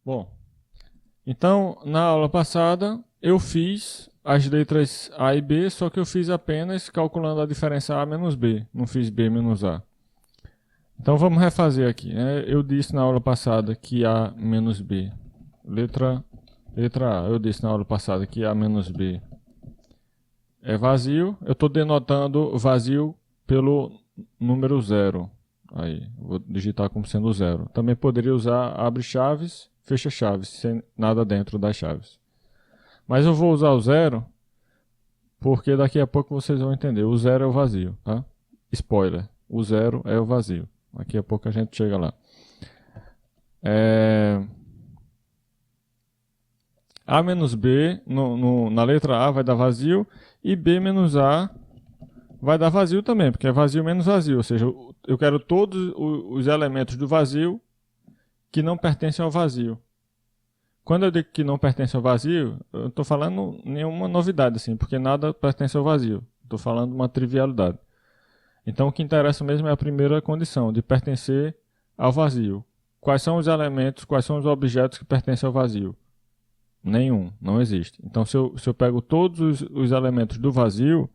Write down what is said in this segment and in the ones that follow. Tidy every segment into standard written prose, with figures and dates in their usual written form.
Bom, então na aula passada eu fiz as letras A e B, só que eu fiz apenas calculando a diferença A menos B, não fiz B menos A. Então vamos refazer aqui, né? Eu disse na aula passada que A menos B, letra A, eu disse na aula passada que A menos B é vazio. Eu estou denotando vazio pelo número 0. Aí, vou digitar como sendo 0. Também poderia usar abre chaves, fecha chaves, sem nada dentro das chaves. Mas eu vou usar o 0 porque daqui a pouco vocês vão entender. O 0 é o vazio, tá? Spoiler, o 0 é o vazio. Daqui a pouco a gente chega lá. A menos B, na letra A vai dar vazio, e B menos A vai dar vazio também, porque é vazio menos vazio, ou seja, eu quero todos os elementos do vazio que não pertencem ao vazio. Quando eu digo que não pertence ao vazio, eu não estou falando nenhuma novidade, assim, porque nada pertence ao vazio. Estou falando uma trivialidade. Então o que interessa mesmo é a primeira condição, de pertencer ao vazio. Quais são os elementos, quais são os objetos que pertencem ao vazio? Nenhum, não existe. Então se eu pego todos os elementos do vazio,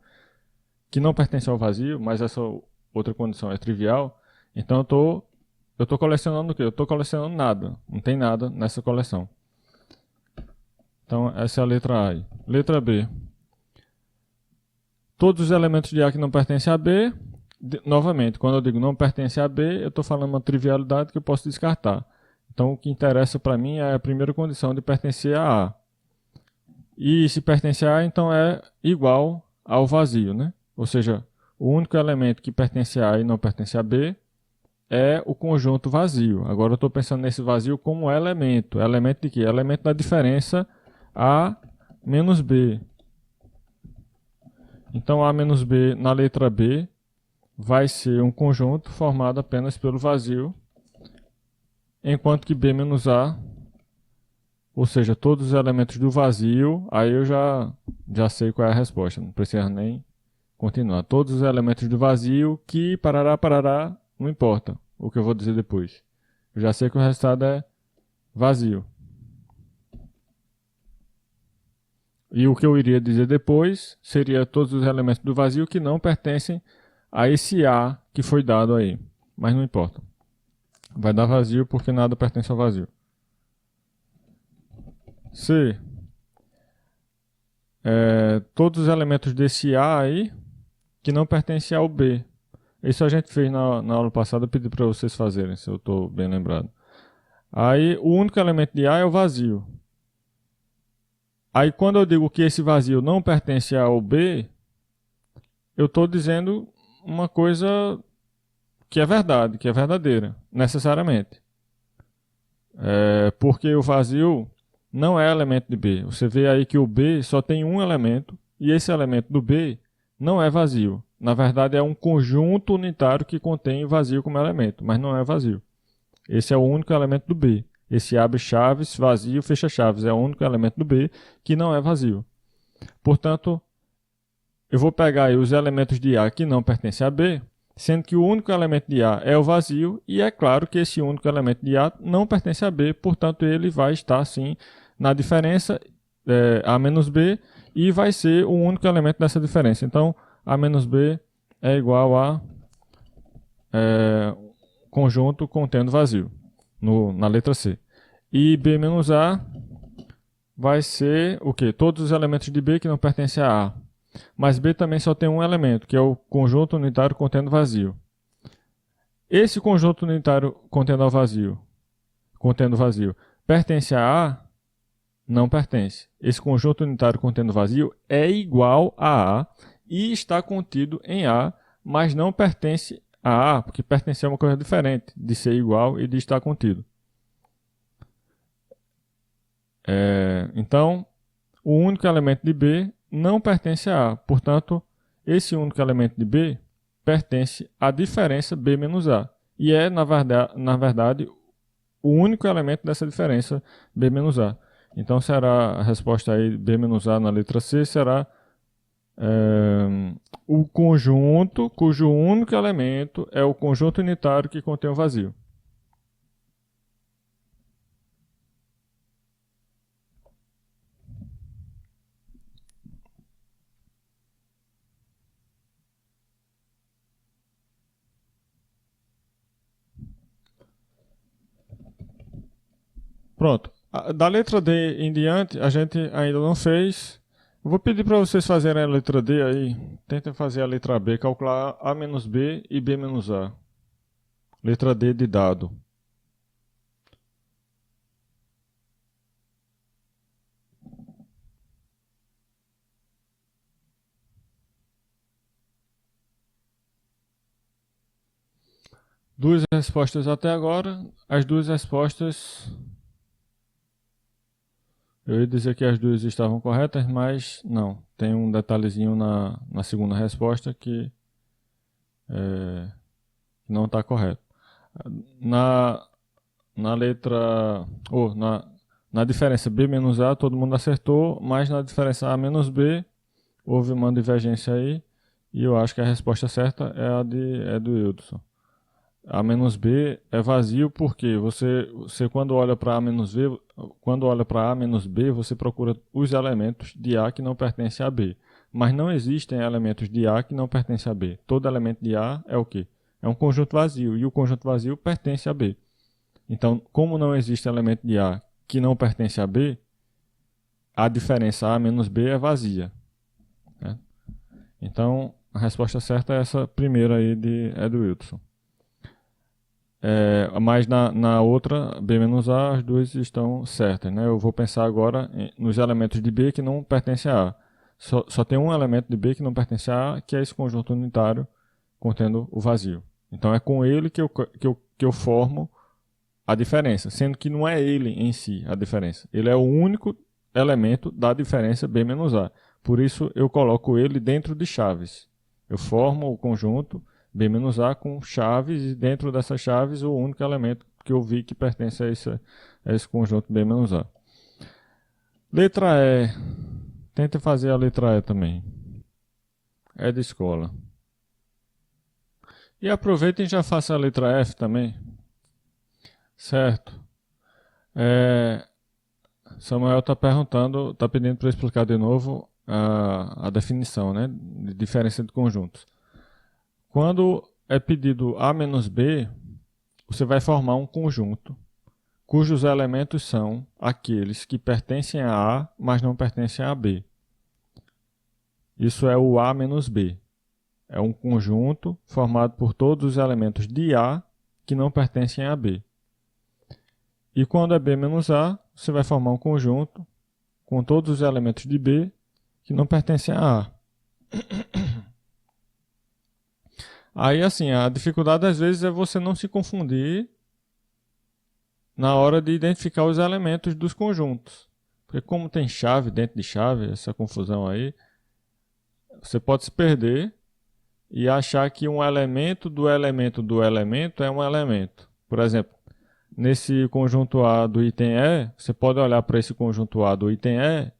que não pertencem ao vazio, mas essa outra condição é trivial, então eu estou colecionando o quê? Eu estou colecionando nada, não tem nada nessa coleção. Então essa é a letra A. Letra B. Todos os elementos de A que não pertencem a B, novamente, quando eu digo não pertence a B, eu estou falando uma trivialidade que eu posso descartar. Então o que interessa para mim é a primeira condição de pertencer a A. E se pertence a A, então é igual ao vazio, né? Ou seja, o único elemento que pertence a A e não pertence a B é o conjunto vazio. Agora eu estou pensando nesse vazio como elemento. Elemento de quê? Elemento da diferença A menos B. Então A menos B na letra B vai ser um conjunto formado apenas pelo vazio, enquanto que B menos A, ou seja, todos os elementos do vazio, aí eu já sei qual é a resposta, não precisa nem continuar. Todos os elementos do vazio que parará, não importa o que eu vou dizer depois. Eu já sei que o resultado é vazio. E o que eu iria dizer depois seria todos os elementos do vazio que não pertencem a esse A que foi dado aí. Mas não importa. Vai dar vazio porque nada pertence ao vazio. C. Todos os elementos desse A aí que não pertencem ao B. Isso a gente fez na aula passada, eu pedi para vocês fazerem, se eu estou bem lembrado. Aí o único elemento de A é o vazio. Aí quando eu digo que esse vazio não pertence ao B, eu estou dizendo uma coisa que é verdade, que é verdadeira, necessariamente. Porque o vazio não é elemento de B. Você vê aí que o B só tem um elemento, e esse elemento do B não é vazio. Na verdade, é um conjunto unitário que contém vazio como elemento, mas não é vazio. Esse é o único elemento do B. Esse abre chaves, vazio, fecha chaves. É o único elemento do B que não é vazio. Portanto, eu vou pegar aí os elementos de A que não pertencem a B, sendo que o único elemento de A é o vazio, e é claro que esse único elemento de A não pertence a B, portanto ele vai estar sim na diferença A menos B, e vai ser o único elemento dessa diferença. Então, A menos B é igual a conjunto contendo vazio, na letra C. E B menos A vai ser o quê? Todos os elementos de B que não pertencem a A. Mas B também só tem um elemento, que é o conjunto unitário contendo vazio. Esse conjunto unitário contendo vazio, pertence a A? Não pertence. Esse conjunto unitário contendo vazio é igual a A e está contido em A, mas não pertence a A, porque pertencer é uma coisa diferente de ser igual e de estar contido. Então, o único elemento de B não pertence a A. Portanto, esse único elemento de B pertence à diferença B menos A. E é, na verdade, o único elemento dessa diferença B menos A. Então, será a resposta aí B menos A na letra C será o conjunto cujo único elemento é o conjunto unitário que contém o vazio. Pronto. Da letra D em diante, a gente ainda não fez. Eu vou pedir para vocês fazerem a letra D aí. Tentem fazer a letra B, calcular A menos B e B menos A. Letra D de dado. Duas respostas até agora. As duas respostas... Eu ia dizer que as duas estavam corretas, mas não. Tem um detalhezinho na segunda resposta que não está correto. Na letra... ou na diferença B menos A, todo mundo acertou, mas na diferença A menos B, houve uma divergência aí, e eu acho que a resposta certa é do Hildson. A menos B é vazio porque você quando olha para A menos B, você procura os elementos de A que não pertencem a B. Mas não existem elementos de A que não pertencem a B. Todo elemento de A é o quê? É um conjunto vazio, e o conjunto vazio pertence a B. Então, como não existe elemento de A que não pertence a B, a diferença A menos B é vazia. Né? Então, a resposta certa é essa primeira aí é do Hildson. Mas na outra, B menos A, as duas estão certas. Né? Eu vou pensar agora nos elementos de B que não pertencem a A. Só tem um elemento de B que não pertence a A, que é esse conjunto unitário contendo o vazio. Então é com ele que eu formo a diferença, sendo que não é ele em si a diferença. Ele é o único elemento da diferença B menos A. Por isso eu coloco ele dentro de chaves. Eu formo o conjunto B menos A com chaves, e dentro dessas chaves o único elemento que eu vi que pertence a esse conjunto B menos A. Letra E. Tenta fazer a letra E também. É de escola. E aproveitem e já façam a letra F também. Certo. Samuel está perguntando, está pedindo para eu explicar de novo a definição, né, de diferença de conjuntos. Quando é pedido A menos B, você vai formar um conjunto cujos elementos são aqueles que pertencem a A, mas não pertencem a B. Isso é o A menos B. É um conjunto formado por todos os elementos de A que não pertencem a B. E quando é B menos A, você vai formar um conjunto com todos os elementos de B que não pertencem a A. Aí, assim, a dificuldade às vezes é você não se confundir na hora de identificar os elementos dos conjuntos. Porque como tem chave dentro de chave, essa confusão aí, você pode se perder e achar que um elemento do elemento do elemento é um elemento. Por exemplo, nesse conjunto A do item E, você pode olhar para esse conjunto A do item E,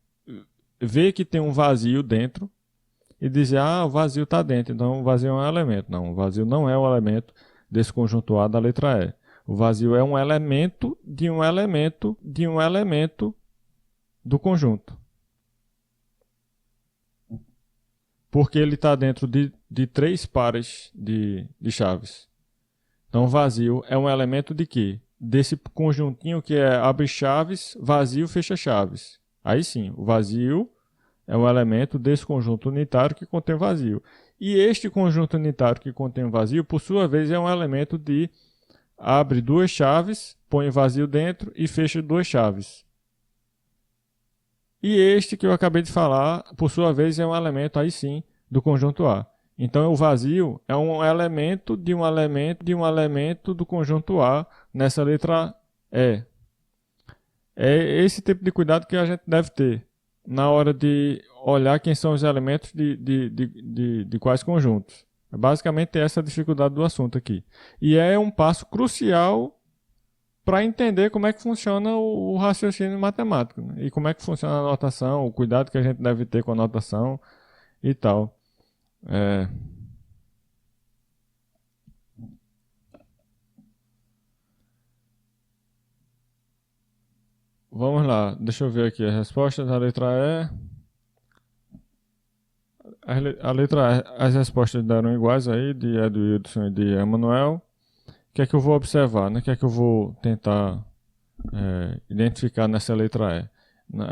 ver que tem um vazio dentro, e dizer, o vazio está dentro, então o vazio é um elemento. Não, o vazio não é um elemento desse conjunto A da letra E. O vazio é um elemento de um elemento de um elemento do conjunto. Porque ele está dentro de 3 pares de chaves. Então o vazio é um elemento de quê? Desse conjuntinho que é abre chaves, vazio, fecha chaves. Aí sim, o vazio é um elemento desse conjunto unitário que contém vazio. E este conjunto unitário que contém vazio, por sua vez, é um elemento de abre 2 chaves, põe vazio dentro e fecha 2 chaves. E este que eu acabei de falar, por sua vez, é um elemento, aí sim, do conjunto A. Então o vazio é um elemento de um elemento de um elemento do conjunto A nessa letra E. É esse tipo de cuidado que a gente deve ter na hora de olhar quem são os elementos de quais conjuntos. Basicamente essa é a dificuldade do assunto aqui. E é um passo crucial para entender como é que funciona o raciocínio matemático, né? E como é que funciona a notação, o cuidado que a gente deve ter com a notação e tal. Vamos lá, deixa eu ver aqui as respostas da letra E. A letra E, as respostas deram iguais aí, de Edu Hildson e de Emanuel. O que é que eu vou observar, né? O que é que eu vou tentar identificar nessa letra E.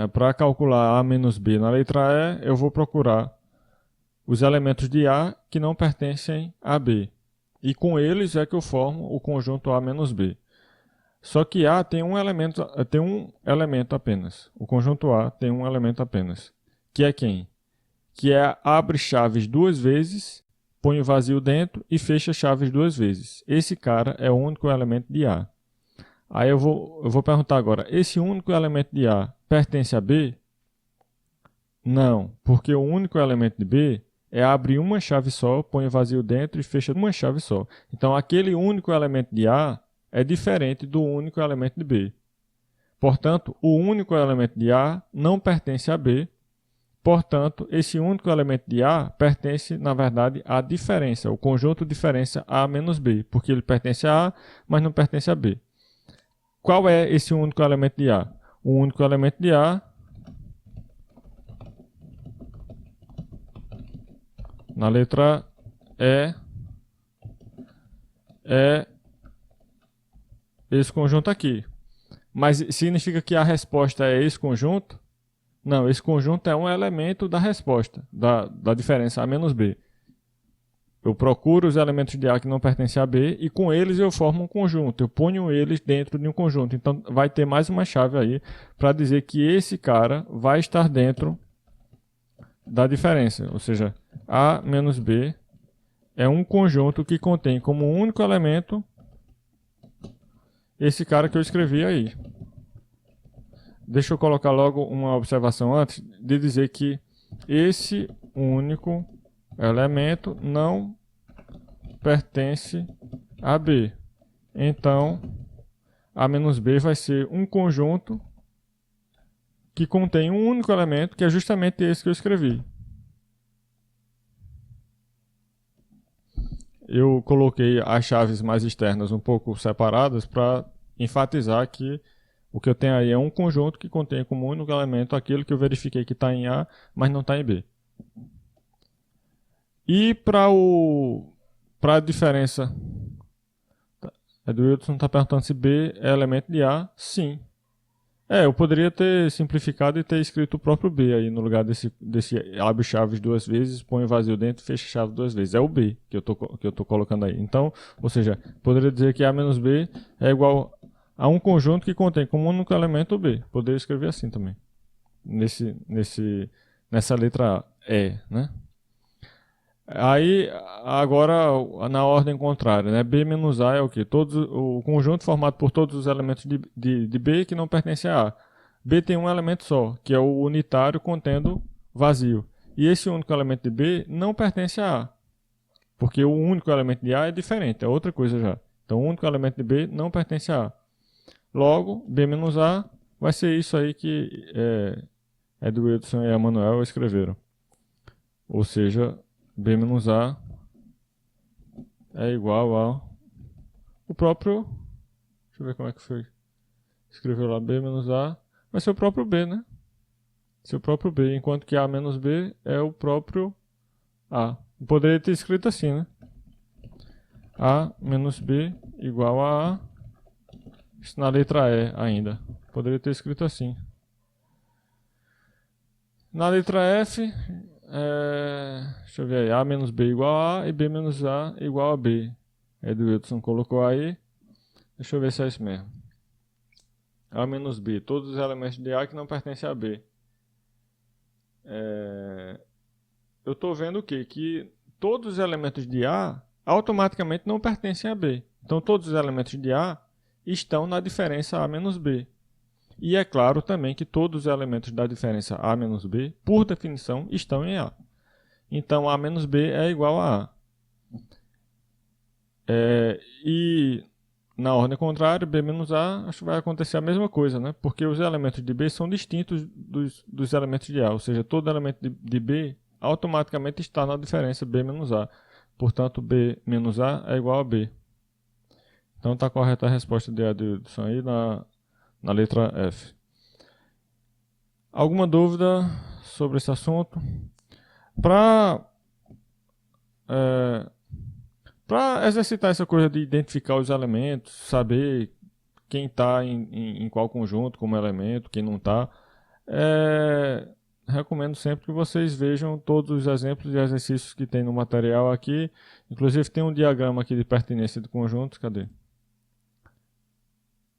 Para calcular A menos B na letra E, eu vou procurar os elementos de A que não pertencem a B. E com eles é que eu formo o conjunto A menos B. Só que A tem um elemento apenas. O conjunto A tem um elemento apenas. Que é quem? Que é abre chaves duas vezes, põe o vazio dentro e fecha chaves duas vezes. Esse cara é o único elemento de A. Aí eu vou perguntar agora, esse único elemento de A pertence a B? Não, porque o único elemento de B é abrir uma chave só, põe o vazio dentro e fecha uma chave só. Então aquele único elemento de A é diferente do único elemento de B. Portanto, o único elemento de A não pertence a B. Portanto, esse único elemento de A pertence, na verdade, à diferença, o conjunto diferença A menos B, porque ele pertence a A, mas não pertence a B. Qual é esse único elemento de A? O único elemento de A na letra E é esse conjunto aqui. Mas significa que a resposta é esse conjunto? Não, esse conjunto é um elemento da resposta, da diferença A menos B. Eu procuro os elementos de A que não pertencem a B e com eles eu formo um conjunto. Eu ponho eles dentro de um conjunto. Então vai ter mais uma chave aí para dizer que esse cara vai estar dentro da diferença. Ou seja, A menos B é um conjunto que contém como único elemento esse cara que eu escrevi aí. Deixa eu colocar logo uma observação antes de dizer que esse único elemento não pertence a B. Então, A menos B vai ser um conjunto que contém um único elemento, que é justamente esse que eu escrevi. Eu coloquei as chaves mais externas um pouco separadas para enfatizar que o que eu tenho aí é um conjunto que contém como único elemento aquilo que eu verifiquei que está em A, mas não está em B. E para a diferença, do Wilson está perguntando se B é elemento de A. Sim. Eu poderia ter simplificado e ter escrito o próprio B aí no lugar desse abre chaves duas vezes, põe o vazio dentro e fecha a chave duas vezes. É o B que eu tô colocando aí. Então, ou seja, poderia dizer que A menos B é igual a um conjunto que contém como único elemento o B. Poderia escrever assim também. Nessa letra E, né? Aí, agora, na ordem contrária, né? B menos A é o quê? O conjunto formado por todos os elementos de B que não pertencem a A. B tem um elemento só, que é o unitário contendo vazio. E esse único elemento de B não pertence a A. Porque o único elemento de A é diferente, é outra coisa já. Então, o único elemento de B não pertence a A. Logo, B menos A vai ser isso aí que Edwardson e Emanuel escreveram. Ou seja, B menos A é igual ao o próprio. Deixa eu ver como é que foi. Escreveu lá B menos A. Vai ser o próprio B, né? Ser o próprio B. Enquanto que A menos B é o próprio A. Poderia ter escrito assim, né? A menos B igual a A. Isso na letra E ainda. Poderia ter escrito assim. Na letra F. Deixa eu ver aí, A menos B igual a A e B menos A igual a B. Edwardson colocou aí. Deixa eu ver se é isso mesmo. A menos B, todos os elementos de A que não pertencem a B. Eu estou vendo o quê? Que todos os elementos de A automaticamente não pertencem a B. Então todos os elementos de A estão na diferença A menos B. E é claro também que todos os elementos da diferença A menos B, por definição, estão em A. Então, A menos B é igual a A. E na ordem contrária, B menos A, acho que vai acontecer a mesma coisa, né? Porque os elementos de B são distintos dos elementos de A. Ou seja, todo elemento de B automaticamente está na diferença B menos A. Portanto, B menos A é igual a B. Então, está correta a resposta de Edwardson aí na letra F. Alguma dúvida sobre esse assunto? Para exercitar essa coisa de identificar os elementos, saber quem está em qual conjunto como elemento, quem não está. Recomendo sempre que vocês vejam todos os exemplos de exercícios que tem no material aqui. Inclusive tem um diagrama aqui de pertinência de conjuntos. Cadê?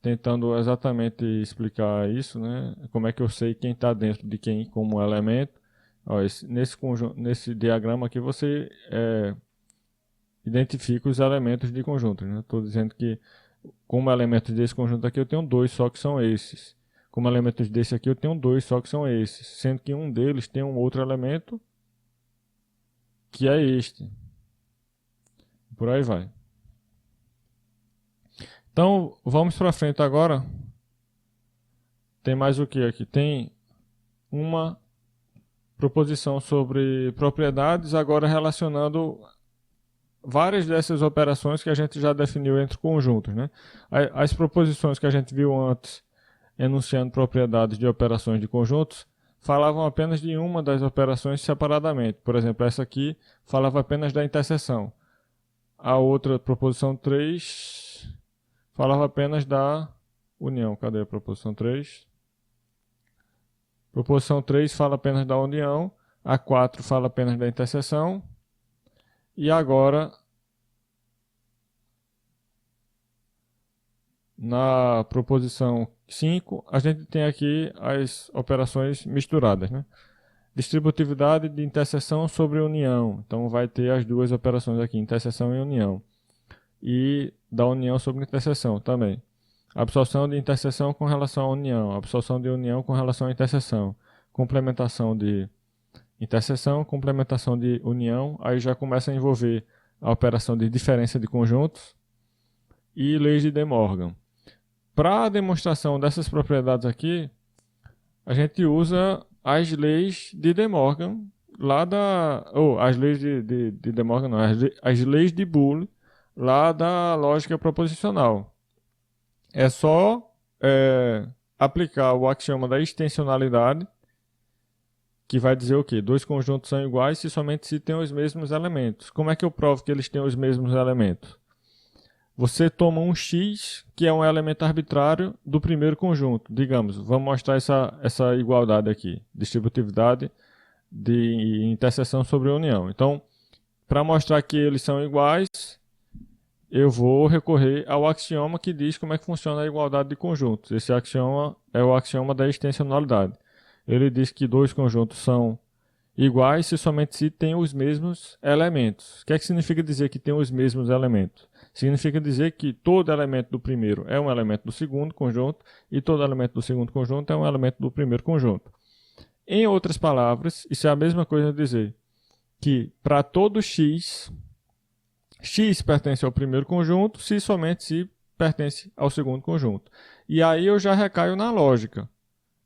Tentando exatamente explicar isso, né? Como é que eu sei quem está dentro de quem como elemento. Ó, nesse diagrama aqui você identifica os elementos de conjuntos. Estou dizendo que como elementos desse conjunto aqui eu tenho dois só que são esses. Como elementos desse aqui eu tenho dois só que são esses. Sendo que um deles tem um outro elemento que é este. Por aí vai. Então vamos para frente agora. Tem mais o que aqui? Tem uma proposição sobre propriedades, agora relacionando várias dessas operações que a gente já definiu entre conjuntos, né? As proposições que a gente viu antes, enunciando propriedades de operações de conjuntos, falavam apenas de uma das operações separadamente. Por exemplo, essa aqui falava apenas da interseção. A outra, proposição 3, falava apenas da união. Cadê a proposição 3? Proposição 3 fala apenas da união. A 4 fala apenas da interseção. E agora, na proposição 5, a gente tem aqui as operações misturadas, né? Distributividade de interseção sobre união. Então vai ter as duas operações aqui, interseção e união. E da união sobre interseção também. Absorção de interseção com relação à união. Absorção de união com relação à interseção. Complementação de interseção, complementação de união. Aí já começa a envolver a operação de diferença de conjuntos e leis de De Morgan. Para a demonstração dessas propriedades aqui, a gente usa as leis de De Morgan, as leis de De Morgan não, as leis de Boole, lá da lógica proposicional. É só aplicar o axioma da extensionalidade, que vai dizer o quê? Dois conjuntos são iguais se somente se têm os mesmos elementos. Como é que eu provo que eles têm os mesmos elementos? Você toma um x, que é um elemento arbitrário do primeiro conjunto. Digamos, vamos mostrar essa igualdade aqui. Distributividade de interseção sobre união. Então, para mostrar que eles são iguais, eu vou recorrer ao axioma que diz como é que funciona a igualdade de conjuntos. Esse axioma é o axioma da extensionalidade. Ele diz que dois conjuntos são iguais se somente se têm os mesmos elementos. O que é que significa dizer que tem os mesmos elementos? Significa dizer que todo elemento do primeiro é um elemento do segundo conjunto e todo elemento do segundo conjunto é um elemento do primeiro conjunto. Em outras palavras, isso é a mesma coisa de dizer que para todo x pertence ao primeiro conjunto se somente se pertence ao segundo conjunto. E aí eu já recaio na lógica.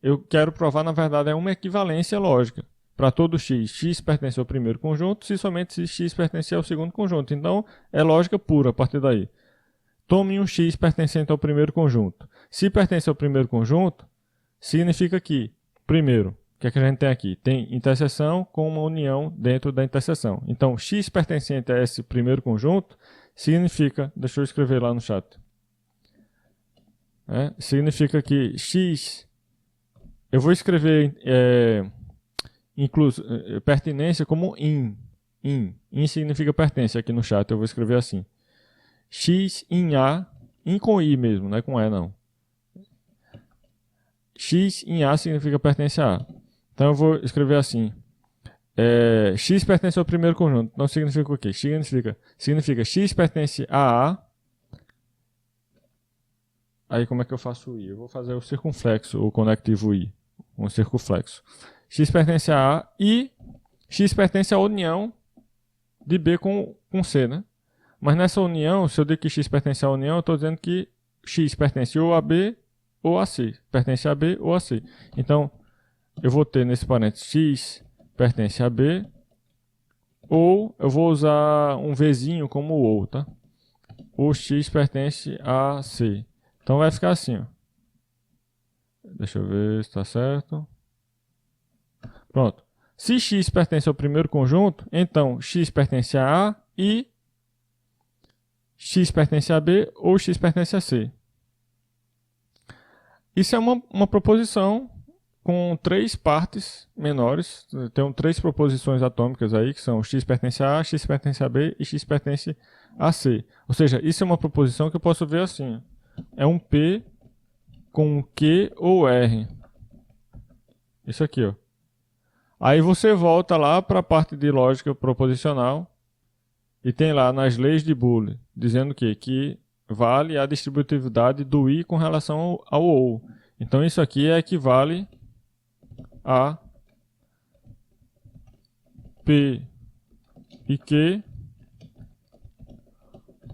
Eu quero provar, na verdade, uma equivalência lógica. Para todo x pertence ao primeiro conjunto, se somente se x pertence ao segundo conjunto. Então, é lógica pura a partir daí. Tome um x pertencente ao primeiro conjunto. Se pertence ao primeiro conjunto, significa que, primeiro, o que é que a gente tem aqui? Tem interseção com uma união dentro da interseção. Então, x pertencente a esse primeiro conjunto, significa, deixa eu escrever lá no chat, significa que x, eu vou escrever pertinência como in. In significa pertence aqui no chat, eu vou escrever assim. X em A, in com I mesmo, não é com E não. X em A significa pertence a A. Então eu vou escrever assim. X pertence ao primeiro conjunto. Então significa o quê? Significa X pertence a A. Aí como é que eu faço o I? Eu vou fazer o circunflexo, o conectivo I. Um circunflexo. X pertence a A e X pertence à união de B com C, né? Mas nessa união, se eu digo que X pertence à união, eu estou dizendo que X pertence ou a B ou a C. Pertence a B ou a C. Então, eu vou ter nesse parênteses X pertence a B, ou eu vou usar um Vzinho como ou, tá? Ou X pertence a C. Então vai ficar assim, ó. Deixa eu ver se está certo. Pronto. Se x pertence ao primeiro conjunto, então x pertence a A e x pertence a B ou x pertence a C. Isso é uma proposição com 3 partes menores. Tem 3 proposições atômicas aí, que são x pertence a A, x pertence a B e x pertence a C. Ou seja, isso é uma proposição que eu posso ver assim. É um P com um Q ou R. Isso aqui, ó. Aí você volta lá para a parte de lógica proposicional e tem lá nas leis de Boole, dizendo que vale a distributividade do I com relação ao OU. Então isso aqui equivale a P e Q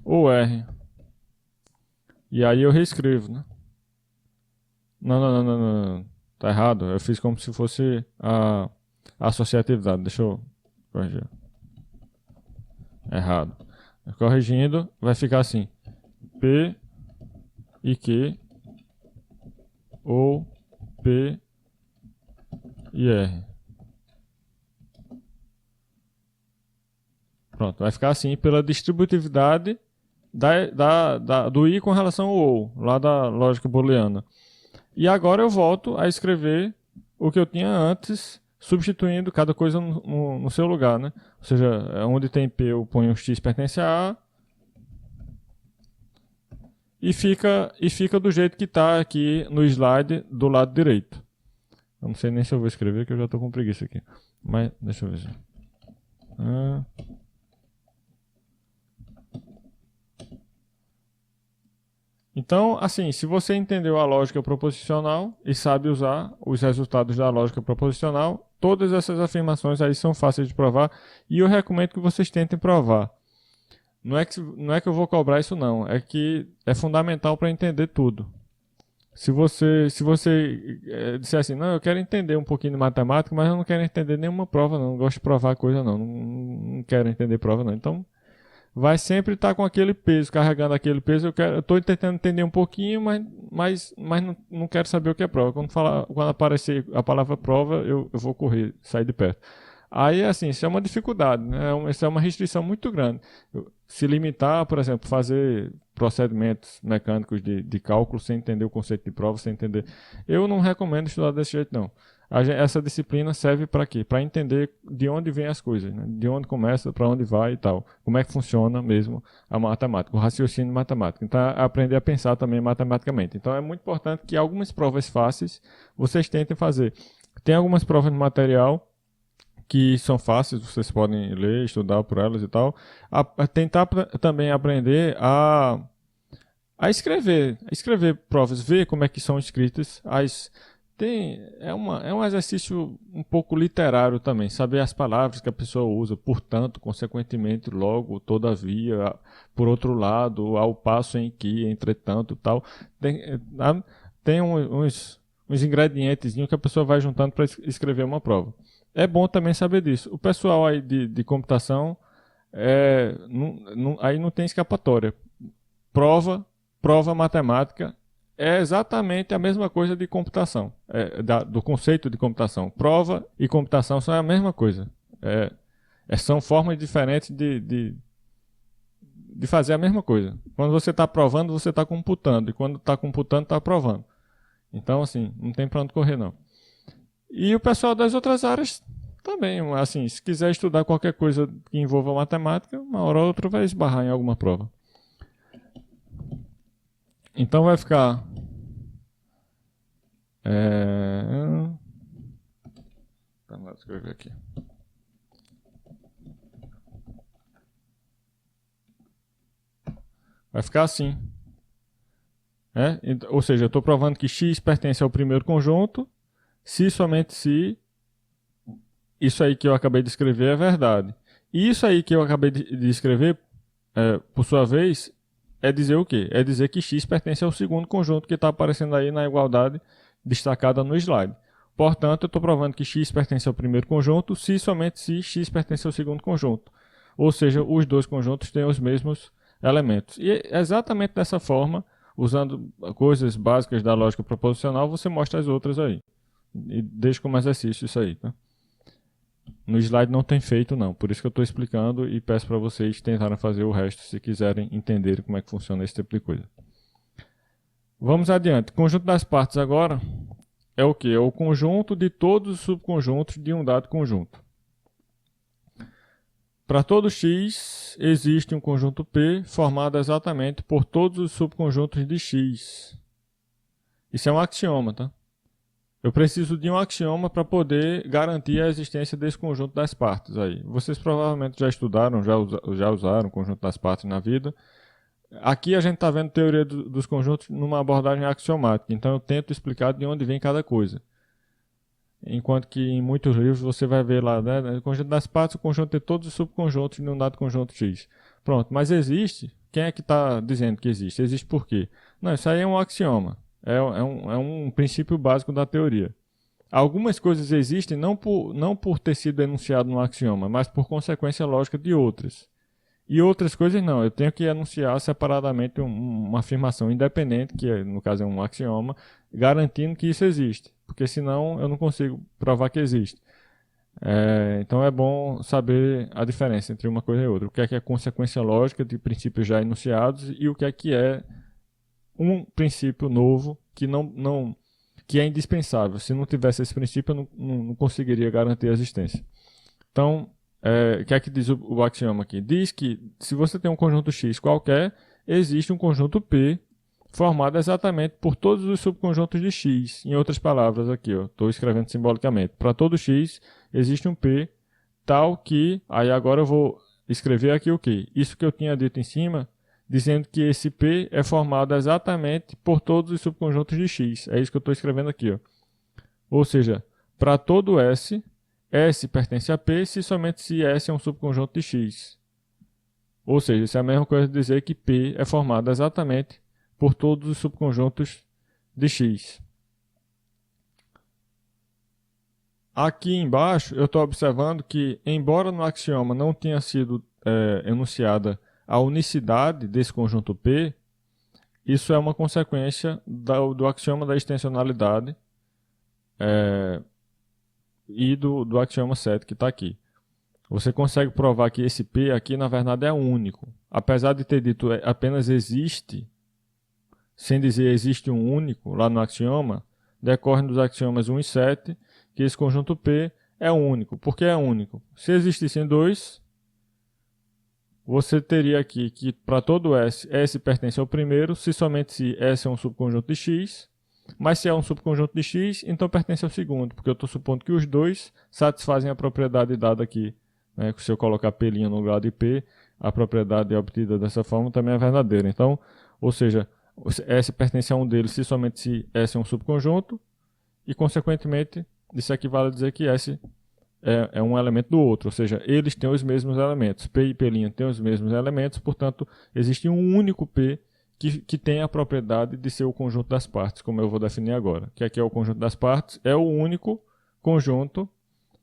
ou R. E aí eu reescrevo, né? Não. Tá errado. Eu fiz como se fosse a associatividade. Deixa eu corrigir. Errado. Corrigindo, vai ficar assim. P e Q ou P e R. Pronto, vai ficar assim pela distributividade do I com relação ao OU, lá da lógica booleana. E agora eu volto a escrever o que eu tinha antes, substituindo cada coisa no seu lugar, né? Ou seja, onde tem P eu ponho x pertence a A, e fica do jeito que está aqui no slide do lado direito. Eu não sei nem se eu vou escrever, que eu já estou com preguiça aqui. Mas deixa eu ver. Então, assim, se você entendeu a lógica proposicional e sabe usar os resultados da lógica proposicional, todas essas afirmações aí são fáceis de provar e eu recomendo que vocês tentem provar. Não é que eu vou cobrar isso não, é que é fundamental para entender tudo. Se você disser assim, não, eu quero entender um pouquinho de matemática, mas eu não quero entender nenhuma prova não gosto de provar coisa não quero entender prova não. Então, vai sempre estar com aquele peso, carregando aquele peso. Eu estou tentando entender um pouquinho, mas não quero saber o que é prova. Quando aparecer a palavra prova, eu vou correr, sair de perto. Aí, assim, isso é uma dificuldade, né? Isso é uma restrição muito grande. Se limitar, por exemplo, fazer procedimentos mecânicos de cálculo sem entender o conceito de prova, sem entender. Eu não recomendo estudar desse jeito, não. Essa disciplina serve para quê? Para entender de onde vêm as coisas, né? De onde começa, para onde vai e tal. Como é que funciona mesmo a matemática, o raciocínio matemático. Então, aprender a pensar também matematicamente. Então, é muito importante que algumas provas fáceis vocês tentem fazer. Tem algumas provas de material que são fáceis, vocês podem ler, estudar por elas e tal. Tentar também aprender a escrever provas, ver como é que são escritas é um exercício um pouco literário também, saber as palavras que a pessoa usa, portanto, consequentemente, logo, todavia, por outro lado, ao passo em que, entretanto, tal. Tem uns ingredientes que a pessoa vai juntando para escrever uma prova. É bom também saber disso. O pessoal aí de computação, aí não tem escapatória. Prova matemática é exatamente a mesma coisa de computação, do conceito de computação. Prova e computação são a mesma coisa. São formas diferentes de fazer a mesma coisa. Quando você está provando, você está computando. E quando está computando, está provando. Então, assim, não tem para onde correr, não. E o pessoal das outras áreas também, assim, se quiser estudar qualquer coisa que envolva matemática, uma hora ou outra vai esbarrar em alguma prova. Então vai ficar... Vamos escrever aqui. Vai ficar assim. Ou seja, eu estou provando que x pertence ao primeiro conjunto, se somente se isso aí que eu acabei de escrever é verdade. E isso aí que eu acabei de escrever, por sua vez, é dizer o quê? É dizer que x pertence ao segundo conjunto que está aparecendo aí na igualdade destacada no slide. Portanto, eu estou provando que x pertence ao primeiro conjunto, se somente se x pertence ao segundo conjunto. Ou seja, os dois conjuntos têm os mesmos elementos. E exatamente dessa forma, usando coisas básicas da lógica proposicional, você mostra as outras aí. E deixa como exercício isso aí, tá? No slide não tem feito não, por isso que eu estou explicando e peço para vocês tentarem fazer o resto se quiserem entender como é que funciona esse tipo de coisa. Vamos adiante. Conjunto das partes agora é o que? É o conjunto de todos os subconjuntos de um dado conjunto. Para todo x, existe um conjunto P formado exatamente por todos os subconjuntos de x. Isso é um axioma, tá? Eu preciso de um axioma para poder garantir a existência desse conjunto das partes aí. Vocês provavelmente já estudaram, já usaram o conjunto das partes na vida. Aqui a gente está vendo teoria dos conjuntos numa abordagem axiomática, então eu tento explicar de onde vem cada coisa. Enquanto que em muitos livros você vai ver lá, né, o conjunto das partes, o conjunto de todos os subconjuntos de um dado conjunto X. Pronto, mas existe? Quem é que está dizendo que existe? Existe por quê? Não, isso aí é um axioma, é um princípio básico da teoria. Algumas coisas existem não por ter sido enunciado no axioma, mas por consequência lógica de outras. E outras coisas não, eu tenho que enunciar separadamente uma afirmação independente, que no caso é um axioma, garantindo que isso existe, porque senão eu não consigo provar que existe. Então é bom saber a diferença entre uma coisa e outra, o que é consequência lógica de princípios já enunciados e o que é um princípio novo que é indispensável. Se não tivesse esse princípio, eu não conseguiria garantir a existência. Então, o que é que diz o axioma aqui? Diz que se você tem um conjunto X qualquer, existe um conjunto P formado exatamente por todos os subconjuntos de X. Em outras palavras, aqui, estou escrevendo simbolicamente. Para todo X, existe um P tal que... Aí agora eu vou escrever aqui o quê? Isso que eu tinha dito em cima, dizendo que esse P é formado exatamente por todos os subconjuntos de X. É isso que eu estou escrevendo aqui. Ou seja, para todo S... S pertence a P somente se S é um subconjunto de X. Ou seja, isso é a mesma coisa de dizer que P é formado exatamente por todos os subconjuntos de X. Aqui embaixo eu estou observando que, embora no axioma não tenha sido enunciada a unicidade desse conjunto P, isso é uma consequência do axioma da extensionalidade e do axioma 7 que está aqui. Você consegue provar que esse P aqui, na verdade, é único. Apesar de ter dito apenas existe, sem dizer existe um único lá no axioma, decorre dos axiomas 1 e 7 que esse conjunto P é único. Por que é único? Se existissem dois, você teria aqui que para todo S, S pertence ao primeiro, se somente se S é um subconjunto de X. Mas se é um subconjunto de X, então pertence ao segundo, porque eu estou supondo que os dois satisfazem a propriedade dada aqui. Né? Se eu colocar P' no lugar de P, a propriedade obtida dessa forma também é verdadeira. Então, ou seja, S pertence a um deles se somente se S é um subconjunto, e consequentemente isso equivale a dizer que S é um elemento do outro, ou seja, eles têm os mesmos elementos. P e P' têm os mesmos elementos, portanto, existe um único P que tem a propriedade de ser o conjunto das partes, como eu vou definir agora. Que aqui é o conjunto das partes, é o único conjunto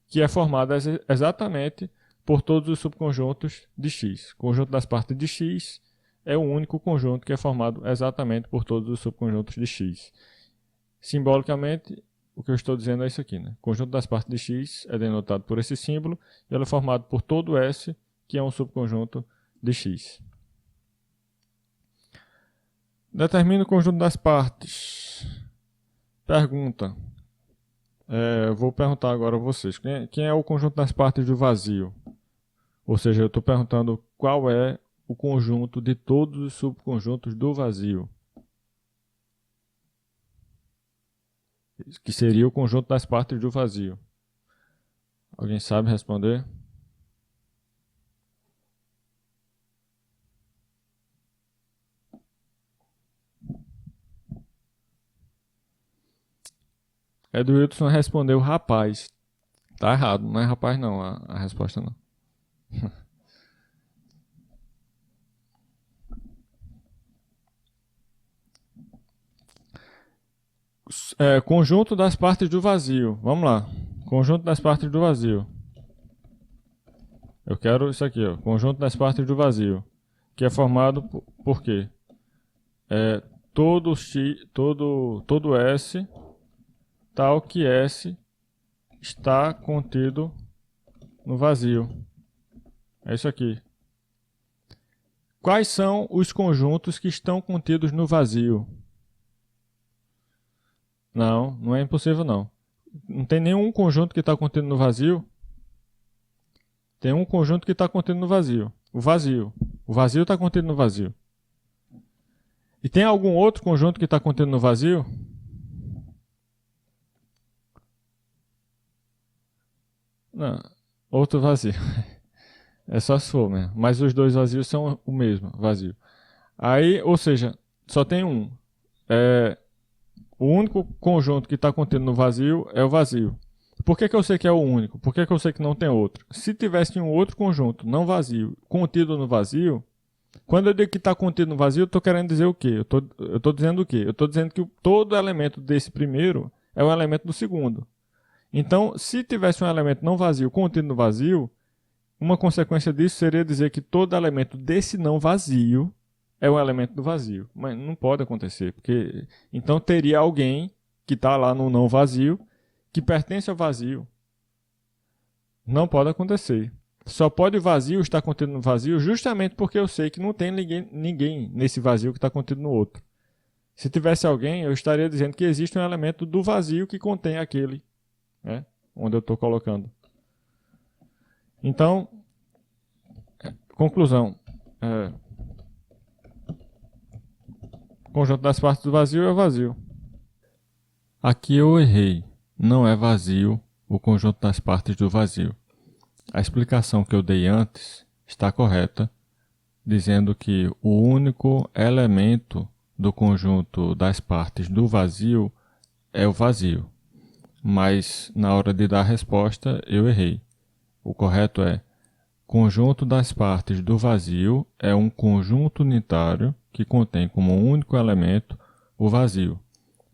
que é formado exatamente por todos os subconjuntos de X. O conjunto das partes de X é o único conjunto que é formado exatamente por todos os subconjuntos de X. Simbolicamente, o que eu estou dizendo é isso aqui. Né? O conjunto das partes de X é denotado por esse símbolo e ele é formado por todo S, que é um subconjunto de X. Determine o conjunto das partes. Pergunta. Eu vou perguntar agora a vocês. Quem é o conjunto das partes do vazio? Ou seja, eu estou perguntando qual é o conjunto de todos os subconjuntos do vazio. Que seria o conjunto das partes do vazio. Alguém sabe responder? Wilson respondeu rapaz. Tá errado, não é rapaz não, a resposta não. Conjunto das partes do vazio. Vamos lá. Conjunto das partes do vazio. Eu quero isso aqui, ó. Conjunto das partes do vazio. Que é formado por quê? Todo S tal que S está contido no vazio. É isso aqui. Quais são os conjuntos que estão contidos no vazio? Não, não é impossível não. Não tem nenhum conjunto que está contido no vazio. Tem um conjunto que está contido no vazio. O vazio. O vazio está contido no vazio. E tem algum outro conjunto que está contido no vazio? Não. Outro vazio. É só se for mesmo. Mas os dois vazios são o mesmo, vazio. Aí, ou seja, só tem um. O único conjunto que está contido no vazio é o vazio. Por que eu sei que é o único? Por que eu sei que não tem outro? Se tivesse um outro conjunto não vazio contido no vazio, quando eu digo que está contido no vazio, eu estou querendo dizer o quê? Eu estou dizendo o quê? Eu estou dizendo que todo elemento desse primeiro é um elemento do segundo. Então, se tivesse um elemento não vazio contido no vazio, uma consequência disso seria dizer que todo elemento desse não vazio é um elemento do vazio. Mas não pode acontecer, porque então teria alguém que está lá no não vazio que pertence ao vazio. Não pode acontecer. Só pode o vazio estar contido no vazio justamente porque eu sei que não tem ninguém nesse vazio que está contido no outro. Se tivesse alguém, eu estaria dizendo que existe um elemento do vazio que contém aquele, né, onde eu estou colocando. Então, conclusão. O conjunto das partes do vazio é o vazio. Aqui eu errei. Não é vazio o conjunto das partes do vazio. A explicação que eu dei antes está correta, dizendo que o único elemento do conjunto das partes do vazio é o vazio. Mas na hora de dar a resposta eu errei. O correto é: conjunto das partes do vazio é um conjunto unitário que contém como único elemento o vazio.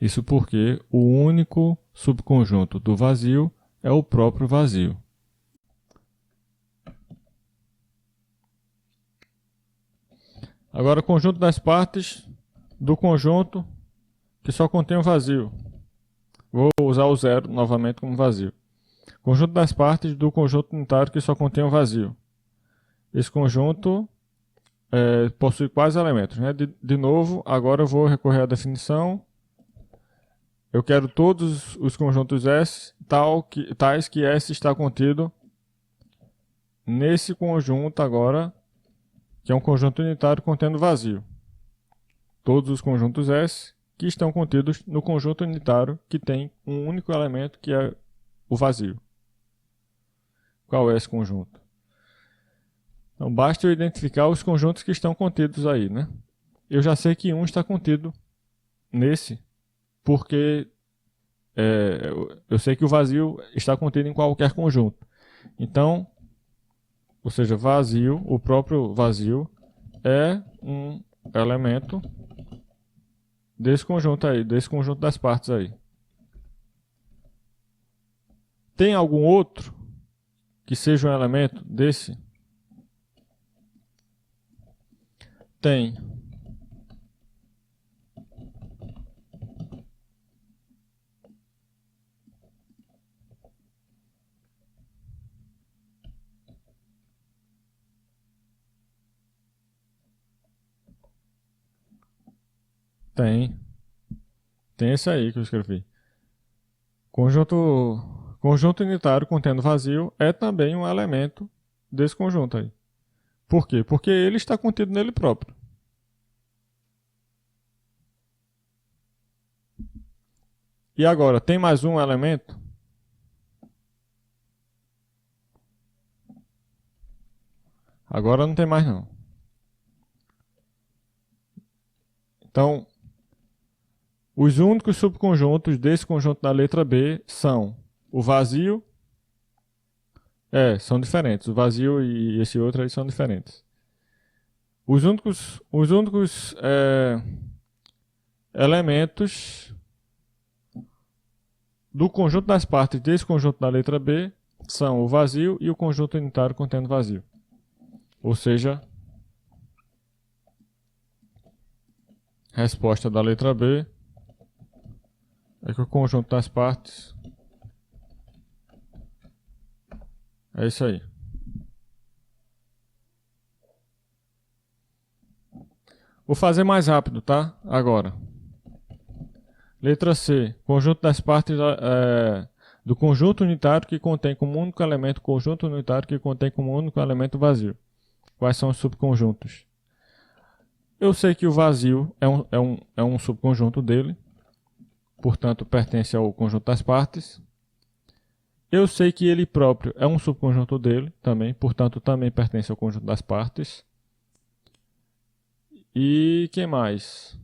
Isso porque o único subconjunto do vazio é o próprio vazio. Agora, o conjunto das partes do conjunto que só contém o vazio. Vou usar o zero novamente como vazio. Conjunto das partes do conjunto unitário que só contém o vazio. Esse conjunto possui quais elementos? Né? De novo, agora eu vou recorrer à definição. Eu quero todos os conjuntos S tais que S está contido nesse conjunto agora, que é um conjunto unitário contendo vazio. Todos os conjuntos S que estão contidos no conjunto unitário que tem um único elemento que é o vazio. Qual é esse conjunto? Então basta eu identificar os conjuntos que estão contidos aí, né? Eu já sei que um está contido nesse, porque eu sei que o vazio está contido em qualquer conjunto. Então, ou seja, vazio, o próprio vazio é um elemento desse conjunto aí, desse conjunto das partes aí. Tem algum outro que seja um elemento desse? Tem. Tem. Tem esse aí que eu escrevi. Conjunto unitário contendo vazio é também um elemento desse conjunto aí. Por quê? Porque ele está contido nele próprio. E agora, tem mais um elemento? Agora não tem mais não. Então, os únicos subconjuntos desse conjunto da letra B são o vazio. São diferentes. O vazio e esse outro aí são diferentes. Os únicos elementos do conjunto das partes desse conjunto da letra B são o vazio e o conjunto unitário contendo vazio. Ou seja, resposta da letra B é que o conjunto das partes é isso aí. Vou fazer mais rápido, tá? Agora. Letra C. Conjunto das partes do conjunto unitário que contém como único elemento conjunto unitário que contém como único elemento vazio. Quais são os subconjuntos? Eu sei que o vazio é um subconjunto dele, portanto pertence ao conjunto das partes. Eu sei que ele próprio é um subconjunto dele também, portanto também pertence ao conjunto das partes. E que mais?